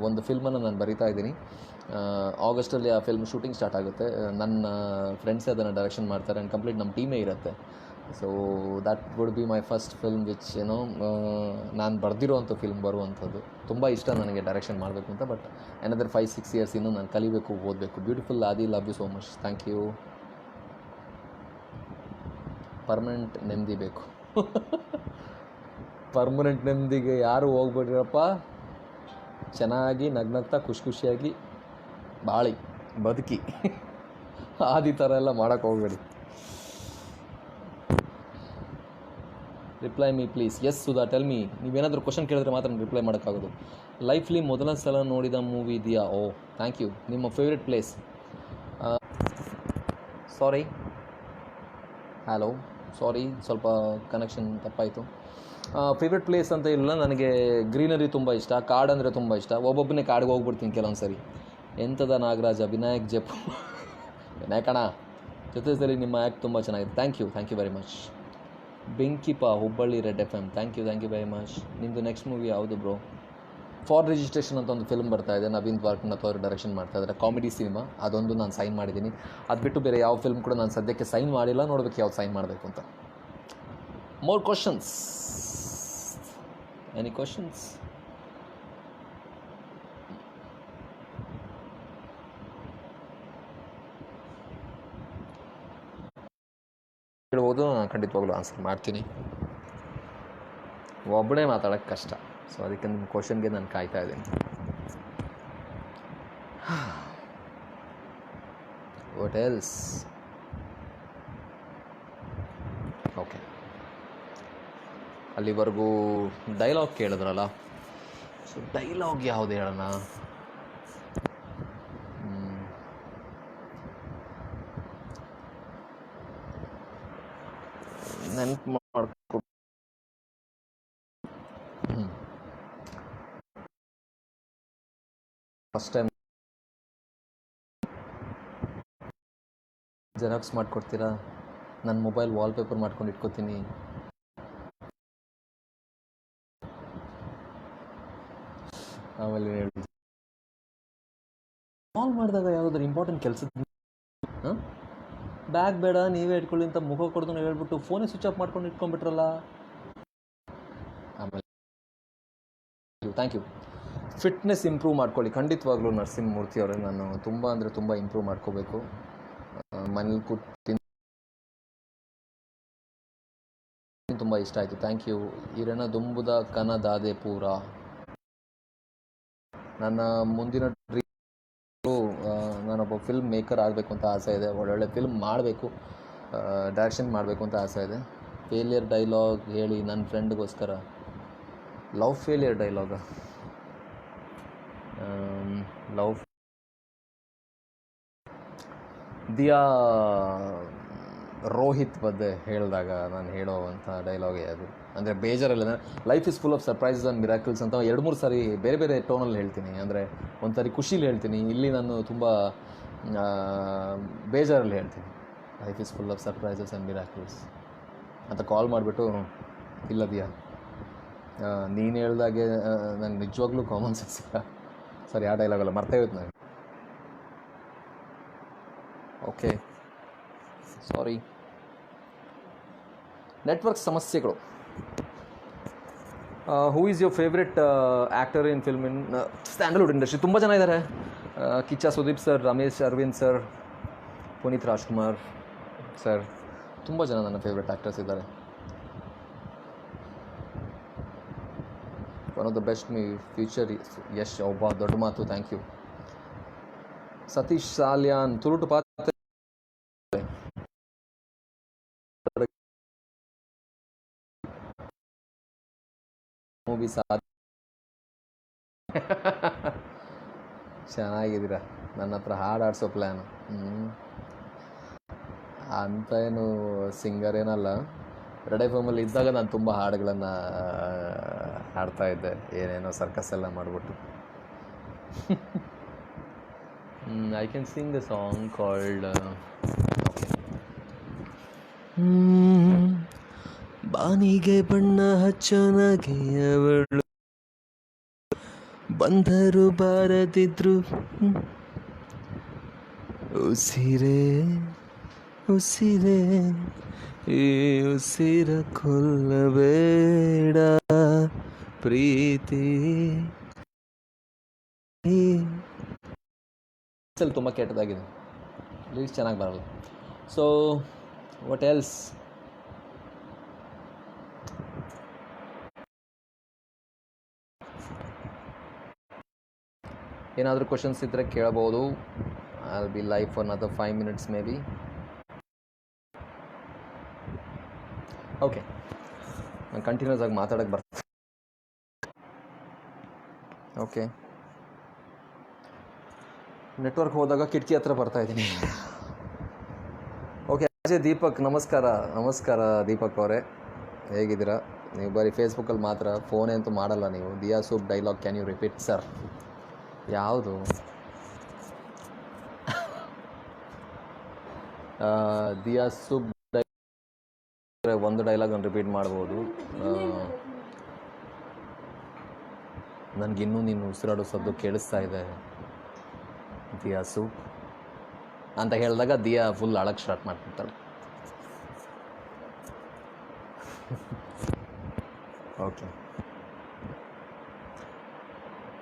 ಒಂದು ಫಿಲ್ಮನ್ನು ನಾನು ಬರಿತಾ ಇದ್ದೀನಿ. ಆಗಸ್ಟಲ್ಲಿ ಆ ಫಿಲ್ಮ್ ಶೂಟಿಂಗ್ ಸ್ಟಾರ್ಟ್ ಆಗುತ್ತೆ. ನನ್ನ ಫ್ರೆಂಡ್ಸೇ ಅದನ್ನು ಡೈರೆಕ್ಷನ್ ಮಾಡ್ತಾರೆ ಆ್ಯಂಡ್ ಕಂಪ್ಲೀಟ್ ನಮ್ಮ ಟೀಮೇ ಇರುತ್ತೆ. So that would be my first film which ನಾನು ಬರೆದಿರೋವಂಥ ಫಿಲ್ಮ್ ಬರುವಂಥದ್ದು. ತುಂಬ ಇಷ್ಟ ನನಗೆ ಡೈರೆಕ್ಷನ್ ಮಾಡಬೇಕು ಅಂತ. ಬಟ್ ಏನಂದರೆ 5-6 ಇಯರ್ಸ್ ಇನ್ನೂ ನಾನು ಕಲಿಬೇಕು, ಓದಬೇಕು. Beautiful Adi, love you so much. Thank you. Permanent ನೆಮ್ಮದಿ ಬೇಕು. ಪರ್ಮನೆಂಟ್ ನೆಮ್ಮದಿಗೆ ಯಾರು ಹೋಗ್ಬಿಡ್ರಪ್ಪ. ಚೆನ್ನಾಗಿ ನಗ್ನಗ್ತಾ ಖುಷಿಯಾಗಿ ಬಾಳಿ ಬದುಕಿ. ಆದಿ ಥರ ಎಲ್ಲ ಮಾಡೋಕ್ಕೆ ಹೋಗಬೇಡಿ. Reply me please. S Sudha, tell me. ನೀವೇನಾದರೂ ಕ್ವಶನ್ ಕೇಳಿದ್ರೆ ಮಾತ್ರ ನಾನು ರಿಪ್ಲೈ ಮಾಡೋಕ್ಕಾಗೋದು. ಲೈಫ್ಲಿ ಮೊದಲ ಸಲ ನೋಡಿದ ಮೂವಿ ಇದೆಯಾ? ಓ ಥ್ಯಾಂಕ್ ಯು. ನಿಮ್ಮ ಫೇವ್ರೆಟ್ ಪ್ಲೇಸ್? ಸಾರಿ, ಹಲೋ, ಸಾರಿ, ಸ್ವಲ್ಪ ಕನೆಕ್ಷನ್ ತಪ್ಪಾಯಿತು. ಫೇವ್ರೆಟ್ ಪ್ಲೇಸ್ ಅಂತ ಇಲ್ಲ, ನನಗೆ ಗ್ರೀನರಿ ತುಂಬ ಇಷ್ಟ, ಕಾಡು ಅಂದರೆ ತುಂಬ ಇಷ್ಟ. ಒಬ್ಬೊಬ್ಬನೇ ಕಾಡಿಗೆ ಹೋಗ್ಬಿಡ್ತೀನಿ ಕೆಲವೊಂದು ಸರಿ. ಎಂಥದ ನಾಗರಾಜ, ವಿನಾಯಕ್ ಜಪ್, ವಿನಾಯಕಣ್ಣ ಜೊತೆಯಲ್ಲಿ ನಿಮ್ಮ ಆ್ಯಕ್ಟ್ ತುಂಬ ಚೆನ್ನಾಗಿದೆ. Thank you very much. ಬೆಂಕಿಪ, Hubballi red FM, thank you very much. ನಿಮ್ಮದು ನೆಕ್ಸ್ಟ್ ಮೂವಿ ಯಾವುದು ಬ್ರೋ? ಫಾರ್ ರಿಜಿಸ್ಟ್ರೇಷನ್ ಅಂತ ಒಂದು ಫಿಲ್ಮ್ ಬರ್ತಾ ಇದೆ, ನವೀನ್ ದ್ವಾರಕನಾಥ್ ಅವರು ಡೈರೆಕ್ಷನ್ ಮಾಡ್ತಾ ಇದ್ದಾರೆ, ಕಾಮಿಡಿ ಸಿನಿಮಾ. ಅದೊಂದು ನಾನು ಸೈನ್ ಮಾಡಿದ್ದೀನಿ. ಅದು ಬಿಟ್ಟು ಬೇರೆ ಯಾವ ಫಿಲ್ಮ್ ಕೂಡ ನಾನು ಸದ್ಯಕ್ಕೆ ಸೈನ್ ಮಾಡಿಲ್ಲ. ನೋಡ್ಬೇಕು ಯಾವ್ದು ಸೈನ್ ಮಾಡಬೇಕು ಅಂತ. More questions? Any questions? ಹೇಳ್ಬೋದು, ನಾನು ಖಂಡಿತವಾಗ್ಲೂ ಆನ್ಸರ್ ಮಾಡ್ತೀನಿ. ಒಬ್ಬನೇ ಮಾತಾಡೋಕ್ಕೆ ಕಷ್ಟ. ಸೊ ಅದಕ್ಕೆ ನಿಮ್ಮ ಕ್ವಶನ್ಗೆ ನಾನು ಕಾಯ್ತಾ ಇದ್ದೀನಿ. What else? ಓಕೆ, ಅಲ್ಲಿವರೆಗೂ ಡೈಲಾಗ್ ಕೇಳಿದ್ರಲ್ಲ. ಸೊ ಡೈಲಾಗ್ ಯಾವುದು ಹೇಳೋಣ? ನೆನಪು ಮಾಡ್ಕೊ. ಫಸ್ಟ್ ಟೈಮ್ ಜೆರಾಕ್ಸ್ ಮಾಡಿಕೊಡ್ತೀರಾ? ನನ್ನ ಮೊಬೈಲ್ ವಾಲ್ಪೇಪರ್ ಮಾಡ್ಕೊಂಡು ಇಟ್ಕೋತೀನಿ. ಆಮೇಲೆ ಕಾಲ್ ಮಾಡಿದಾಗ ಯಾವುದಾದ್ರು ಇಂಪಾರ್ಟೆಂಟ್ ಕೆಲಸದ ಬ್ಯಾಗ್ ಬೇಡ ನೀವೇ ಇಟ್ಕೊಳ್ಳಿ ಅಂತ ಮುಖ ಕೊಡ್ದು ಹೇಳ್ಬಿಟ್ಟು ಫೋನೇ ಸ್ವಿಚ್ ಆಫ್ ಮಾಡ್ಕೊಂಡು ಇಟ್ಕೊಂಡ್ಬಿಟ್ರಲ್ಲ. ಆಮೇಲೆ ಥ್ಯಾಂಕ್ ಯು. ಫಿಟ್ನೆಸ್ ಇಂಪ್ರೂವ್ ಮಾಡ್ಕೊಳ್ಳಿ ಖಂಡಿತವಾಗ್ಲೂ ನರಸಿಂಹಮೂರ್ತಿ ಅವರೇ. ನಾನು ತುಂಬ ಅಂದರೆ ತುಂಬ ಇಂಪ್ರೂವ್ ಮಾಡ್ಕೋಬೇಕು. ಮನೇಲಿ ಕೂತು ತುಂಬ ಇಷ್ಟ ಆಯಿತು. Thank you. ಇರಣ ದುಂಬುದ ಕನ ದಾದೆ ಪೂರ. ನನ್ನ ಮುಂದಿನ ನಾನೊಬ್ಬ ಫಿಲ್ಮ್ ಮೇಕರ್ ಆಗಬೇಕು ಅಂತ ಆಸೆ ಇದೆ. ಒಳ್ಳೊಳ್ಳೆ ಫಿಲ್ಮ್ ಮಾಡಬೇಕು, ಡೈರೆಕ್ಷನ್ ಮಾಡಬೇಕು ಅಂತ ಆಸೆ ಇದೆ. ಫೇಲಿಯರ್ ಡೈಲಾಗ್ ಹೇಳಿ ನನ್ನ ಫ್ರೆಂಡ್ಗೋಸ್ಕರ. Love failure dialogue? Love Diya Rohit ಬಗ್ಗೆ ಹೇಳಿದಾಗ ನಾನು ಹೇಳೋವಂಥ ಡೈಲಾಗೇ ಅದು. ಅಂದರೆ ಬೇಜಾರಲ್ಲ, life is full of surprises and miracles ಅಂತ 2-3 ಸಾರಿ ಬೇರೆ ಬೇರೆ ಟೋನಲ್ಲಿ ಹೇಳ್ತೀನಿ. ಅಂದರೆ ಒಂದು ಸಾರಿ ಖುಷಿಲಿ ಹೇಳ್ತೀನಿ, ಇಲ್ಲಿ ನಾನು ತುಂಬ ಬೇಜಾರಲ್ಲಿ ಹೇಳ್ತೀನಿ. Life is full of surprises and miracles ಅಂತ ಕಾಲ್ ಮಾಡಿಬಿಟ್ಟು ಇಲ್ಲ ದಿಯಾ ನೀನು ಹೇಳ್ದಾಗೆ ನಂಗೆ ನಿಜವಾಗ್ಲೂ ಕಾಮನ್ ಸೆನ್ಸ್ ಇಲ್ಲ. ಸರಿ, ಆ ಡೈಲಾಗಲ್ಲ ಮರ್ತೇ ಹೋಯ್ತು ನನಗೆ. Okay, sorry. ನೆಟ್ವರ್ಕ್ ಸಮಸ್ಯೆಗಳು. Who is your favourite actor in film in Sandalwood industry? ತುಂಬ ಜನ ಇದ್ದಾರೆ. Kichcha Sudeep sir, Ramesh Aravind sir, Puneeth Rajkumar sir, ತುಂಬ ಜನ ನನ್ನ ಫೇವ್ರೆಟ್ ಆ್ಯಕ್ಟರ್ಸ್ ಇದ್ದಾರೆ. One of the best me future Yash. ಒಬ್ಬ ದೊಡ್ಡ ಮಾತು, ಥ್ಯಾಂಕ್ ಯು. ಸತೀಶ್ ಸಾಲ್ಯಾನ್, ತುರುಟು ಪಾತ್ರ ಮೂವಿ ಚೆನ್ನಾಗಿದ್ದೀರಾ. ನನ್ನ ಹತ್ರ ಹಾಡು ಆಡಿಸೋ ಪ್ಲ್ಯಾನು. ಅಂತ ಏನು ಸಿಂಗರ್ ಏನಲ್ಲ. ರೆಡ್ ಎಫ್ ಎಮ್ಮಲ್ಲಿ ಇದ್ದಾಗ ನಾನು ತುಂಬ ಹಾಡುಗಳನ್ನು ಹಾಡ್ತಾಯಿದ್ದೆ, ಏನೇನೋ ಸರ್ಕಸ್ ಎಲ್ಲ ಮಾಡಿಬಿಟ್ಟು. I can sing a song called ಬಾನಿಗೆ ಬಣ್ಣ ಹಚ್ಚೋನಾಗೆ ಅವಳು ಬಂದರು ಬಾರದಿದ್ರು ಉಸಿರೇ ಉಸಿರೇ ಈ ಉಸಿರ ಕೊಲ್ಲಬೇಡ ಪ್ರೀತಿ. ತುಂಬ ಕೆಟ್ಟದಾಗಿದೆ, ಲಿರಿಕ್ಸ್ ಚೆನ್ನಾಗಿ ಬರಲ್ಲ. So what else? ಏನಾದರೂ ಕ್ವಶನ್ಸ್ ಇದ್ದರೆ ಕೇಳಬಹುದು. I will be live for another 5 minutes may be. Okay, ನಾನು ಕಂಟಿನ್ಯೂಸ್ ಆಗಿ ಮಾತಾಡೋಕ್ಕೆ ಬರ್ತೀನಿ. ಓಕೆ, ನೆಟ್ವರ್ಕ್ ಹೋದಾಗ ಕಿಟಕಿ ಹತ್ರ ಬರ್ತಾಯಿದ್ದೀನಿ. ಓಕೆ, ಅಜಯ್ ದೀಪಕ್, ನಮಸ್ಕಾರ. ನಮಸ್ಕಾರ ದೀಪಕ್ ಅವರೇ, ಹೇಗಿದ್ದೀರಾ? ನೀವು ಬರೀ ಫೇಸ್ಬುಕ್ಕಲ್ಲಿ ಮಾತ್ರ, ಫೋನೇ ಅಂತೂ ಮಾಡಲ್ಲ ನೀವು. Diya soup dialogue can you repeat sir? ಯಾವುದು? ದಿಯಾ ಸೂಪ್ ಒಂದು ಡೈಲಾಗ್ ನಾನು ರಿಪೀಟ್ ಮಾಡ್ಬೋದು. ನನಗಿನ್ನೂ ನೀನು ಉಸಿರಾಡೋ ಸದ್ದು ಕೇಳಿಸ್ತಾ ಇದೆ ದಿಯಾ ಸೂಪ್ ಅಂತ ಹೇಳಿದಾಗ ದಿಯಾ ಫುಲ್ ಅಳಕ್ಕೆ ಸ್ಟಾರ್ಟ್ ಮಾಡ್ತಿರ್ತಾಳೆ. Okay,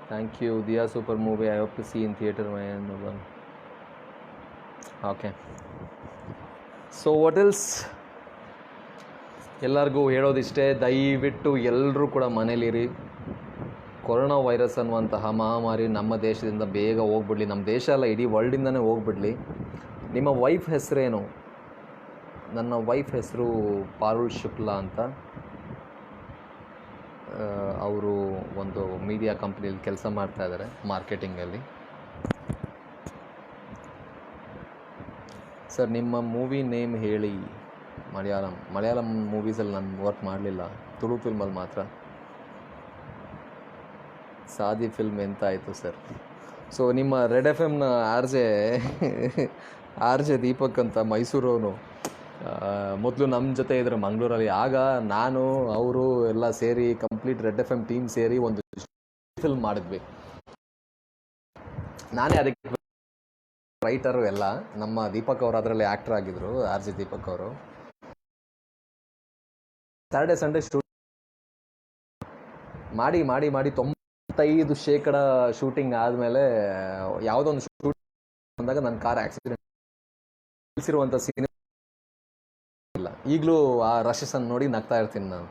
thank you. Diya super movie, I hope to see in theatre my one. Okay, so what else? ಎಲ್ಲರಿಗೂ ಹೇಳೋದಿಷ್ಟೇ, ದಯವಿಟ್ಟು ಎಲ್ಲರೂ ಕೂಡ ಮನೇಲಿರಿ. ಕೊರೋನಾ ವೈರಸ್ ಅನ್ನುವಂತಹ ಮಹಾಮಾರಿ ನಮ್ಮ ದೇಶದಿಂದ ಬೇಗ ಹೋಗ್ಬಿಡ್ಲಿ. ನಮ್ಮ ದೇಶ ಅಲ್ಲ, ಇಡೀ ವರ್ಲ್ಡಿಂದನೇ ಹೋಗ್ಬಿಡ್ಲಿ. ನಿಮ್ಮ ವೈಫ್ ಹೆಸರೇನು? ನನ್ನ ವೈಫ್ ಹೆಸರು ಪಾರುಲ್ ಶುಕ್ಲಾ ಅಂತ. ಅವರು ಒಂದು ಮೀಡಿಯಾ ಕಂಪ್ನಿಯಲ್ಲಿ ಕೆಲಸ ಮಾಡ್ತಾಯಿದ್ದಾರೆ, ಮಾರ್ಕೆಟಿಂಗಲ್ಲಿ. ಸರ್ ನಿಮ್ಮ ಮೂವಿ ನೇಮ್ ಹೇಳಿ. ಮಲಯಾಳಂ ಮೂವೀಸಲ್ಲಿ ನಾನು ವರ್ಕ್ ಮಾಡಲಿಲ್ಲ, ತುಳು ಫಿಲ್ಮಲ್ಲಿ ಮಾತ್ರ. ಸಾದಿ ಫಿಲ್ಮ್ ಎಂತ ಆಯಿತು ಸರ್? ಸೊ ನಿಮ್ಮ ರೆಡ್ ಎಫ್ ಎಮ್ನ ಆರ್ ಜೆ ದೀಪಕ್ ಅಂತ ಮೈಸೂರವನು ಮೊದಲು ನಮ್ಮ ಜೊತೆ ಇದ್ರೆ ಮಂಗಳೂರಲ್ಲಿ. ಆಗ ನಾನು ಅವರು ಎಲ್ಲ ಸೇರಿ complete red F M team ಸೇರಿ ಒಂದು ಫಿಲ್ಮ್ ಮಾಡಿದ್ವಿ. ನಾನೇ ಅದಕ್ಕೆ ರೈಟರು ಎಲ್ಲ. ನಮ್ಮ ದೀಪಕ್ ಅವರು ಅದರಲ್ಲಿ ಆ್ಯಕ್ಟರ್ ಆಗಿದ್ದರು, ಆರ್ ಜೆ ದೀಪಕ್ ಅವರು. ಸ್ಯಾಟರ್ಡೆ ಸಂಡೇ ಶೂಟ್ ಮಾಡಿ 95% ಶೂಟಿಂಗ್ ಆದಮೇಲೆ ಯಾವುದೋ ಒಂದು ಶೂಟ್ ಬಂದಾಗ ನನ್ನ ಕಾರ್ ಆಕ್ಸಿಡೆಂಟ್ ಇರುವಂಥ ಸೀನ್ ಇಲ್ಲ. ಈಗಲೂ ಆ ರಶಸನ್ನು ನೋಡಿ ನಗ್ತಾ ಇರ್ತೀನಿ ನಾನು.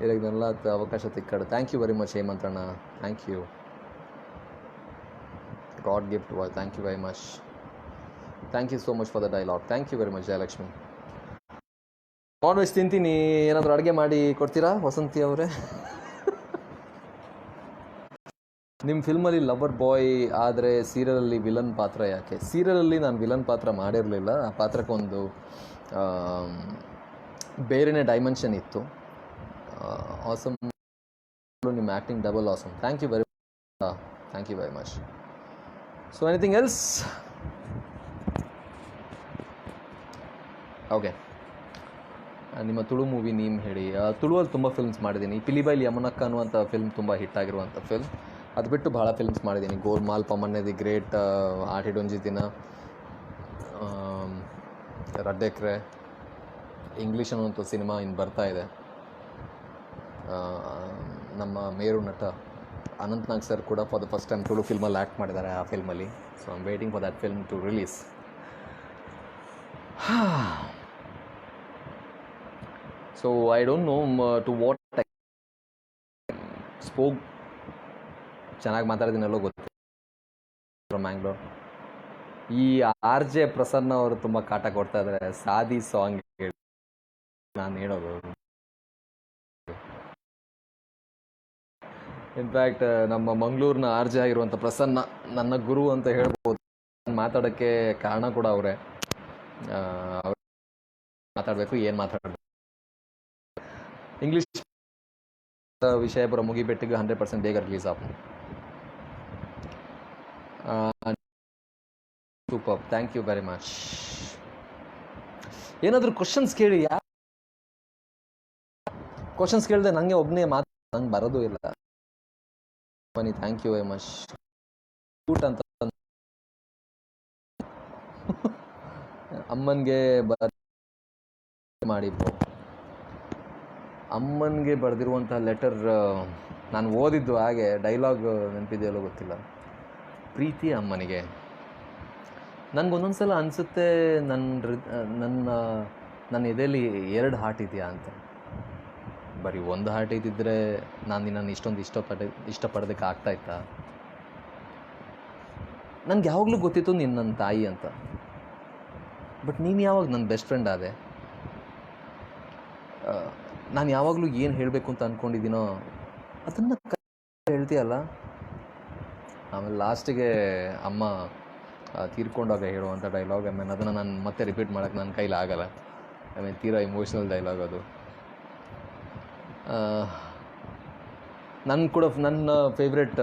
ಇದಕ್ಕೆಲ್ಲ ಅವಕಾಶ ತಿಕ್ಕಾಡು. ಥ್ಯಾಂಕ್ ಯು ವೆರಿ ಮಚ್ ಹೇಮಂತಣ್ಣ, thank you. God gift, thank you very much. Thank you so much for the dialogue. Thank you very much Jayalakshmi. Non veg ತಿಂತೀನಿ, ಏನಾದರೂ ಅಡುಗೆ ಮಾಡಿ ಕೊಡ್ತೀರಾ ವಸಂತಿ ಅವರೇ? ನಿಮ್ಮ ಫಿಲ್ಮಲ್ಲಿ ಲವರ್ ಬಾಯ್ ಆದರೆ ಸೀರಿಯಲಲ್ಲಿ ವಿಲನ್ ಪಾತ್ರ ಯಾಕೆ? ಸೀರಿಯಲಲ್ಲಿ ನಾನು ವಿಲನ್ ಪಾತ್ರ ಮಾಡಿರಲಿಲ್ಲ. ಆ ಪಾತ್ರಕ್ಕೊಂದು ಬೇರೆಯೇ ಡೈಮೆನ್ಷನ್ ಇತ್ತು. ಆಸಮ್, ನಿಮ್ಮ acting double awesome. Thank you very much. So anything else? Okay, ನಿಮ್ಮ ತುಳು ಮೂವಿ ನೇಮ್ ಹೇಳಿ. ತುಳುವಲ್ಲಿ ತುಂಬ ಫಿಲ್ಮ್ಸ್ ಮಾಡಿದ್ದೀನಿ. ಪಿಲಿಬೈಲ್ ಯಮನಕ್ಕ ಅನ್ನುವಂಥ ಫಿಲ್ಮ್ ತುಂಬ ಹಿಟ್ ಆಗಿರುವಂಥ ಫಿಲ್ಮ್. ಅದು ಬಿಟ್ಟು ಭಾಳ ಫಿಲ್ಮ್ಸ್ ಮಾಡಿದ್ದೀನಿ. ಗೋಲ್ಮಾಲ್, ಪಮನ್ನೆ ದಿ ಗ್ರೇಟ್, ಆಟಿಡೊಂಜಿ ದಿನ, ರಡ್ಡೆಕ್ರೆ, ಇಂಗ್ಲೀಷ್ ಅನ್ನುವಂಥ ಸಿನಿಮಾ ಇನ್ನು ಬರ್ತಾ ಇದೆ. ನಮ್ಮ ಮೇರು ನಟ ಅನಂತ್ನಾಗ್ ಸರ್ ಕೂಡ for the first time Tulu ಫಿಲ್ಮಲ್ಲಿ ಆ್ಯಕ್ಟ್ ಮಾಡಿದ್ದಾರೆ ಆ ಫಿಲ್ಮಲ್ಲಿ. So I am waiting for that film to release. So I don't know to what spoke. ಚೆನ್ನಾಗಿ ಮಾತಾಡಿದ್ದೀನಲ್ಲೋ ಗೊತ್ತಿಲ್ಲ. ಮ್ಯಾಂಗ್ಳೂರ್ ಈ ಆರ್ ಜೆ ಪ್ರಸನ್ನ ಅವರು ತುಂಬ ಕಾಟ ಕೊಡ್ತಾ ಇದ್ದಾರೆ. ಸಾದಿ ಸಾಂಗ್ ಹೇಳಿ ನಾನು ಹೇಳೋದು. ಇನ್ಫ್ಯಾಕ್ಟ್ ನಮ್ಮ ಮಂಗಳೂರಿನ ಆರ್ ಜೆ ಆಗಿರುವಂಥ ಪ್ರಸನ್ನ ನನ್ನ ಗುರು ಅಂತ ಹೇಳ್ಬೋದು. ಮಾತಾಡೋಕ್ಕೆ ಕಾರಣ ಕೂಡ ಅವರೇ. ಮಾತಾಡಬೇಕು, ಏನು ಮಾತಾಡಬೇಕು. ಇಂಗ್ಲೀಷ್ ವಿಷಯ ಪೂರ ಮುಗಿಬಿಟ್ಟಿಗೆ 100% ಬೇಗ ರಿಲೀಸ್ ಆಗ. Super, thank you very much. ಏನಾದರೂ ಕ್ವಶನ್ಸ್ ಕೇಳಿ. ಕ್ವಶನ್ಸ್ ಕೇಳಿದೆ ನನಗೆ ಒಬ್ಬನೇ ನಂಗೆ ಬರೋದು ಇಲ್ಲ. ಬನ್ನಿ, ಥ್ಯಾಂಕ್ ಯು ವೆರಿ ಮಚ್. ಊಟ ಅಂತ ಅಮ್ಮನಿಗೆ ಮಾಡಿ ಬ್ರೋ. ಅಮ್ಮನಿಗೆ ಬರೆದಿರುವಂಥ ಲೆಟರ್ ನಾನು ಓದಿದ್ದು, ಹಾಗೆ ಡೈಲಾಗ್ ನೆನಪಿದೆಯಲ್ಲೋ ಗೊತ್ತಿಲ್ಲ. ಪ್ರೀತಿ ಅಮ್ಮನಿಗೆ. ನನಗೊಂದೊಂದು ಸಲ ಅನಿಸುತ್ತೆ ನನ್ನ ಎದೆಯಲ್ಲಿ 2 ಹಾರ್ಟ್ ಇದೆಯಾ ಅಂತ. ಬರೀ ಒಂದು ಹಾರ್ಟ್ ಇದ್ದಿದ್ದರೆ ನಾನು ನಿನ್ನನ್ನು ಇಷ್ಟೊಂದು ಇಷ್ಟಪಡೋದಕ್ಕೆ ಆಗ್ತಾಯಿತ್ತಾ? ನನಗೆ ಯಾವಾಗಲೂ ಗೊತ್ತಿತ್ತು ನೀನು ನನ್ನ ತಾಯಿ ಅಂತ. ಬಟ್ ನೀನು ಯಾವಾಗ ನನ್ನ ಬೆಸ್ಟ್ ಫ್ರೆಂಡ್ ಆದೆ? ನಾನು ಯಾವಾಗಲೂ ಏನು ಹೇಳಬೇಕು ಅಂತ ಅಂದ್ಕೊಂಡಿದ್ದೀನೋ ಅದನ್ನು ಹೇಳ್ತೀಯಲ್ಲ. ಆಮೇಲೆ ಲಾಸ್ಟಿಗೆ ಅಮ್ಮ ತೀರ್ಕೊಂಡಾಗ ಹೇಳುವಂಥ ಡೈಲಾಗ್, ಆಮೇಲೆ ಅದನ್ನು ನಾನು ಮತ್ತೆ ರಿಪೀಟ್ ಮಾಡೋಕ್ಕೆ ನನ್ನ ಕೈಲಿ ಆಗಲ್ಲ. ಆಮೇಲೆ ತೀರಾ ಇಮೋಷ್ನಲ್ ಡೈಲಾಗ್ ಅದು. ನನ್ನ ಫೇವ್ರೆಟ್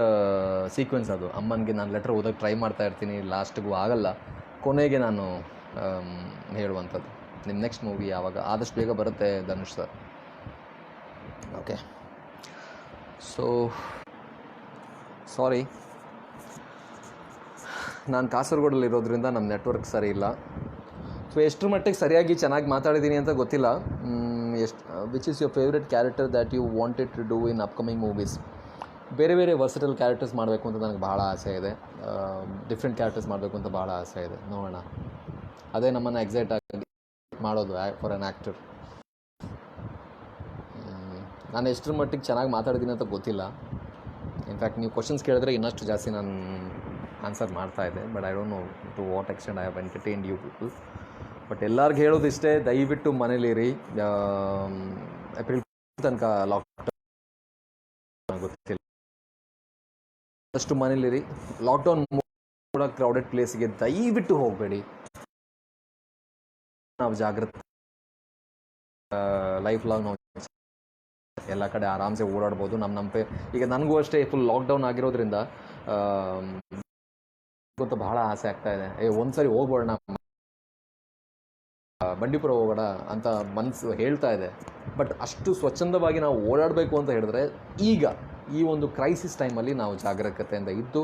ಸೀಕ್ವೆನ್ಸ್ ಅದು. ಅಮ್ಮನಿಗೆ ನಾನು ಲೆಟ್ರ್ ಓದೋಕ್ಕೆ ಟ್ರೈ ಮಾಡ್ತಾ ಇರ್ತೀನಿ, ಲಾಸ್ಟಿಗೂ ಆಗಲ್ಲ, ಕೊನೆಗೆ ನಾನು ಹೇಳುವಂಥದ್ದು. ನಿಮ್ಮ ನೆಕ್ಸ್ಟ್ ಮೂವಿ ಯಾವಾಗ? ಆದಷ್ಟು ಬೇಗ ಬರುತ್ತೆ Dhanush sir. Okay, so sorry, ನಾನು ಕಾಸರಗೋಡಲ್ಲಿರೋದ್ರಿಂದ ನಮ್ಮ ನೆಟ್ವರ್ಕ್ ಸರಿ ಇಲ್ಲ. ಸೊ ಎಷ್ಟರ ಮಟ್ಟಿಗೆ ಸರಿಯಾಗಿ ಚೆನ್ನಾಗಿ ಮಾತಾಡಿದ್ದೀನಿ ಅಂತ ಗೊತ್ತಿಲ್ಲ. Which is your favourite character that you wanted to do in upcoming movies? ಬೇರೆ ಬೇರೆ ವರ್ಸಟಲ್ ಕ್ಯಾರೆಕ್ಟರ್ಸ್ ಮಾಡಬೇಕು ಅಂತ ನನಗೆ ಭಾಳ ಆಸೆ ಇದೆ. ಡಿಫ್ರೆಂಟ್ ಕ್ಯಾರೆಕ್ಟರ್ಸ್ ಮಾಡಬೇಕು ಅಂತ ಭಾಳ ಆಸೆ ಇದೆ. ನೋಡೋಣ, ಅದೇ ನಮ್ಮನ್ನು ಎಕ್ಸೈಟ್ ಆಗಿ ಮಾಡೋದು ಫಾರ್ ಆ್ಯನ್ ಆ್ಯಕ್ಟರ್. ನಾನು ಎಷ್ಟರ ಮಟ್ಟಿಗೆ ಚೆನ್ನಾಗಿ ಮಾತಾಡಿದ್ದೀನಿ ಅಂತ ಗೊತ್ತಿಲ್ಲ. ಇನ್ಫ್ಯಾಕ್ಟ್ ನೀವು ಕ್ವಶನ್ಸ್ ಕೇಳಿದ್ರೆ ಇನ್ನಷ್ಟು ಜಾಸ್ತಿ ನಾನು ಆನ್ಸರ್ ಮಾಡ್ತಾಯಿದ್ದೆ. But I don't know to what extent I have entertained you people. But ಎಲ್ಲರಿಗೂ ಹೇಳೋದು ಇಷ್ಟೇ, ದಯವಿಟ್ಟು ಮನೇಲಿರಿ. ಏಪ್ರಿಲ್ ತನಕ ಲಾಕ್ಡೌನ್ ಗೊತ್ತಿಲ್ಲ, ಅಷ್ಟು ಮನೇಲಿರಿ. ಲಾಕ್ಡೌನ್ ಕೂಡ ಕ್ರೌಡೆಡ್ ಪ್ಲೇಸಿಗೆ ದಯವಿಟ್ಟು ಹೋಗಬೇಡಿ. ನಾವು ಜಾಗ್ರತೆ, ಲೈಫ್ ಲಾಂಗ್ ನಾವು ಎಲ್ಲ ಕಡೆ ಆರಾಮ್ಸೆ ಓಡಾಡ್ಬೋದು. ನಮ್ಮ ಈಗ ನನಗೂ ಅಷ್ಟೇ ಫುಲ್ ಲಾಕ್ಡೌನ್ ಆಗಿರೋದ್ರಿಂದ ಗೊತ್ತ ಬಹಳ ಆಸೆ ಆಗ್ತಾ ಇದೆ. ಒಂದ್ಸರಿ ಹೋಗ್ಬೋಣ, ಬಂಡೀಪುರ ಹೋಗೋಣ ಅಂತ ಮನಸ್ಸು ಹೇಳ್ತಾ ಇದೆ. ಬಟ್ ಅಷ್ಟು ಸ್ವಚ್ಛಂದವಾಗಿ ನಾವು ಓಡಾಡಬೇಕು ಅಂತ ಹೇಳಿದ್ರೆ ಈಗ ಈ ಒಂದು ಕ್ರೈಸಿಸ್ ಟೈಮಲ್ಲಿ ನಾವು ಜಾಗರೂಕತೆಯಿಂದ ಇದ್ದು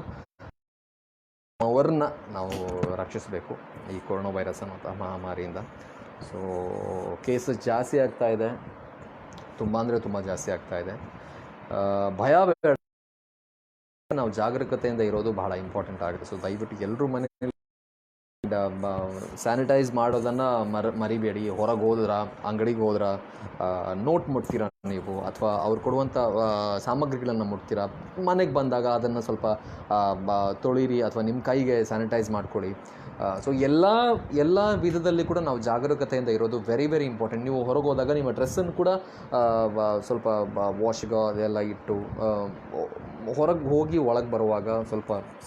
ಅವರನ್ನ ನಾವು ರಕ್ಷಿಸಬೇಕು ಈ ಕೊರೋನಾ ವೈರಸ್ ಅನ್ನೋ ಮಹಾಮಾರಿಯಿಂದ. ಸೊ ಕೇಸಸ್ ಜಾಸ್ತಿ ಆಗ್ತಾ ಇದೆ, ತುಂಬ ಅಂದರೆ ತುಂಬ ಜಾಸ್ತಿ ಆಗ್ತಾ ಇದೆ. ಭಯ ಬೇಡ, ನಾವು ಜಾಗರೂಕತೆಯಿಂದ ಇರೋದು ಬಹಳ ಇಂಪಾರ್ಟೆಂಟ್ ಆಗುತ್ತೆ. ಸೊ ದಯವಿಟ್ಟು ಎಲ್ಲರೂ ಮನೆಯಲ್ಲಿ ಸ್ಯಾನಿಟೈಸ್ ಮಾಡೋದನ್ನು ಮರಿಬೇಡಿ. ಹೊರಗೆ ಹೋದ್ರ, ಅಂಗಡಿಗೆ ಹೋದ್ರ ನೋಟ್ ಮುಟ್ತೀರಾ ನೀವು, ಅಥವಾ ಅವ್ರು ಕೊಡುವಂಥ ಸಾಮಗ್ರಿಗಳನ್ನು ಮುಟ್ತೀರಾ, ಮನೆಗೆ ಬಂದಾಗ ಅದನ್ನು ಸ್ವಲ್ಪ ತೊಳೀರಿ ಅಥವಾ ನಿಮ್ಮ ಕೈಗೆ ಸ್ಯಾನಿಟೈಸ್ ಮಾಡ್ಕೊಳ್ಳಿ. ಸೊ ಎಲ್ಲ ವಿಧದಲ್ಲಿ ಕೂಡ ನಾವು ಜಾಗರೂಕತೆಯಿಂದ ಇರೋದು ವೆರಿ ವೆರಿ ಇಂಪಾರ್ಟೆಂಟ್. ನೀವು ಹೊರಗೆ ಹೋದಾಗ ನಿಮ್ಮ ಡ್ರೆಸ್ಸನ್ನು ಕೂಡ ಸ್ವಲ್ಪ ವಾಶ್ಗೆ ಅದೆಲ್ಲ ಇಟ್ಟು ಹೊರಗೆ ಹೋಗಿ ಒಳಗೆ ಬರುವಾಗ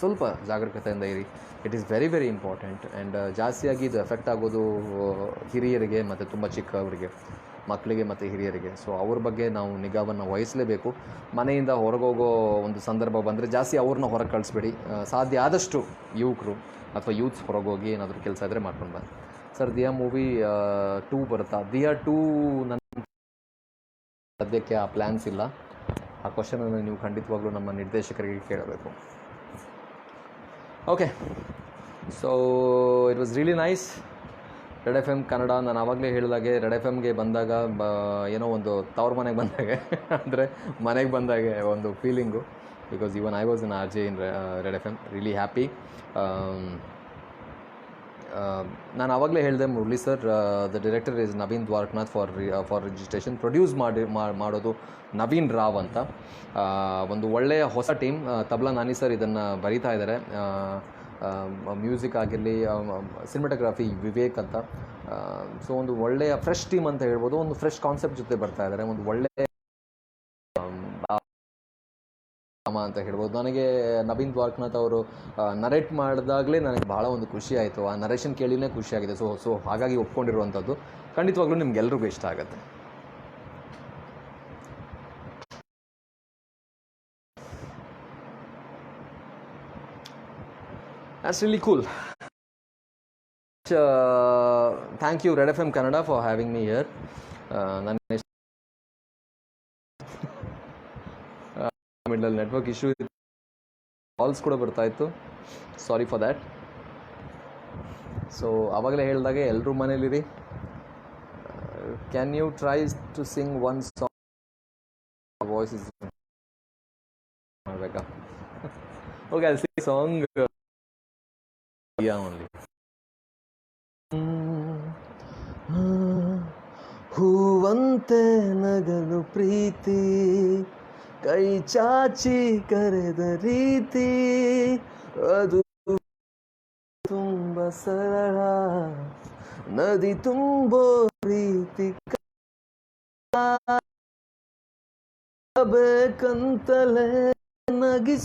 ಸ್ವಲ್ಪ ಜಾಗರೂಕತೆಯಿಂದ ಇರಿ. It is very very important. And ಜಾಸ್ತಿಯಾಗಿ ಇದು ಎಫೆಕ್ಟ್ ಆಗೋದು ಹಿರಿಯರಿಗೆ ಮತ್ತು ತುಂಬ ಚಿಕ್ಕವರಿಗೆ, ಮಕ್ಕಳಿಗೆ ಮತ್ತು ಹಿರಿಯರಿಗೆ. ಸೊ ಅವ್ರ ಬಗ್ಗೆ ನಾವು ನಿಗಾವನ್ನು ವಹಿಸಲೇಬೇಕು. ಮನೆಯಿಂದ ಹೊರಗೋಗೋ ಒಂದು ಸಂದರ್ಭ ಬಂದರೆ ಜಾಸ್ತಿ ಅವ್ರನ್ನ ಹೊರಗೆ ಕಳಿಸ್ಬೇಡಿ. ಸಾಧ್ಯ ಆದಷ್ಟು ಯುವಕರು ಅಥವಾ ಯೂತ್ಸ್ ಹೊರಗೋಗಿ ಏನಾದರೂ ಕೆಲಸ ಇದ್ದರೆ ಮಾಡ್ಕೊಂಡು ಬನ್ನಿ. ಸರ್ ದಿಯಾ ಮೂವಿ 2 ಬರುತ್ತಾ? ದಿಯಾ 2 ನನ್ನ ಸದ್ಯಕ್ಕೆ ಆ ಪ್ಲ್ಯಾನ್ಸ್ ಇಲ್ಲ. ಆ ಕ್ವಶನನ್ನು ನೀವು ಖಂಡಿತವಾಗ್ಲೂ ನಮ್ಮ ನಿರ್ದೇಶಕರಿಗೆ ಕೇಳಬೇಕು. Okay, so it was really nice. Red F M Kannada, ನಾನು ಆವಾಗಲೇ ಹೇಳಿದಾಗೆ ರೆಡ್ ಎಫ್ ಎಮ್ಗೆ ಬಂದಾಗ ಏನೋ ಒಂದು ತವ್ರ ಮನೆಗೆ ಬಂದಾಗೆ ಅಂದರೆ ಮನೆಗೆ ಬಂದಾಗೆ ಒಂದು feeling. Because even I was in R J in red F M. Really happy. ನಾನು ಆವಾಗಲೇ ಹೇಳಿದೆ, Murali sir the director is Naveen Dwarakanath for registration. Produce ಮಾಡೋದು ನವೀನ್ ರಾವ್ ಅಂತ. ಒಂದು ಒಳ್ಳೆಯ ಹೊಸ ಟೀಮ್. ತಬ್ಲಾ ನಾನಿ ಸರ್ ಇದನ್ನು ಬರೀತಾ ಇದ್ದಾರೆ. ಮ್ಯೂಸಿಕ್ ಆಗಿರಲಿ, ಸಿನಿಮಾಟೋಗ್ರಫಿ ವಿವೇಕ್ ಅಂತ. ಸೊ ಒಂದು ಒಳ್ಳೆಯ ಫ್ರೆಶ್ ಟೀಮ್ ಅಂತ ಹೇಳ್ಬೋದು. ಒಂದು ಫ್ರೆಶ್ ಕಾನ್ಸೆಪ್ಟ್ ಜೊತೆ ಬರ್ತಾ ಇದ್ದಾರೆ. ಒಂದು ಒಳ್ಳೆಯ ಅಂತ ಹೇಳ್ಬೋದು. ನನಗೆ ನವೀನ್ ದ್ವಾರಕನಾಥ್ ಅವರು ನರೇಟ್ ಮಾಡಿದಾಗಲೇ ನನಗೆ ಭಾಳ ಒಂದು ಖುಷಿ ಆಯಿತು. ಆ ನರೇಷನ್ ಕೇಳಿನೇ ಖುಷಿಯಾಗಿದೆ. ಸೊ ಹಾಗಾಗಿ ಒಪ್ಕೊಂಡಿರುವಂಥದ್ದು. ಖಂಡಿತವಾಗ್ಲೂ ನಿಮ್ಗೆಲ್ರಿಗೂ ಇಷ್ಟ ಆಗುತ್ತೆ. That's really cool. Thank you Red FM Kannada for having me here. ಮಿಡ್ಲಲ್ಲಿ ನೆಟ್ವರ್ಕ್ ಇಶ್ಯೂ, ಕಾಲ್ಸ್ ಕೂಡ ಬರ್ತಾ ಇತ್ತು. Sorry for that. ಸೊ ಆವಾಗಲೇ ಹೇಳಿದಾಗೆ ಎಲ್ಲರೂ ಮನೇಲಿರಿ. Can you try to sing one song? Voice ಇಸ್ ಮಾಡಬೇಕಾ? Okay, I sing song only. ಹೂವಂತೆ ನಗಲು ಪ್ರೀತಿ, ಕೈ ಚಾಚಿ ಕರೆದ ರೀತಿ, ಅದು ತುಂಬ ಸರಳ, ನದಿ ತುಂಬೋ ಪ್ರೀತಿ ಬೇಕಂತಲೇ ನಗಿಸಿ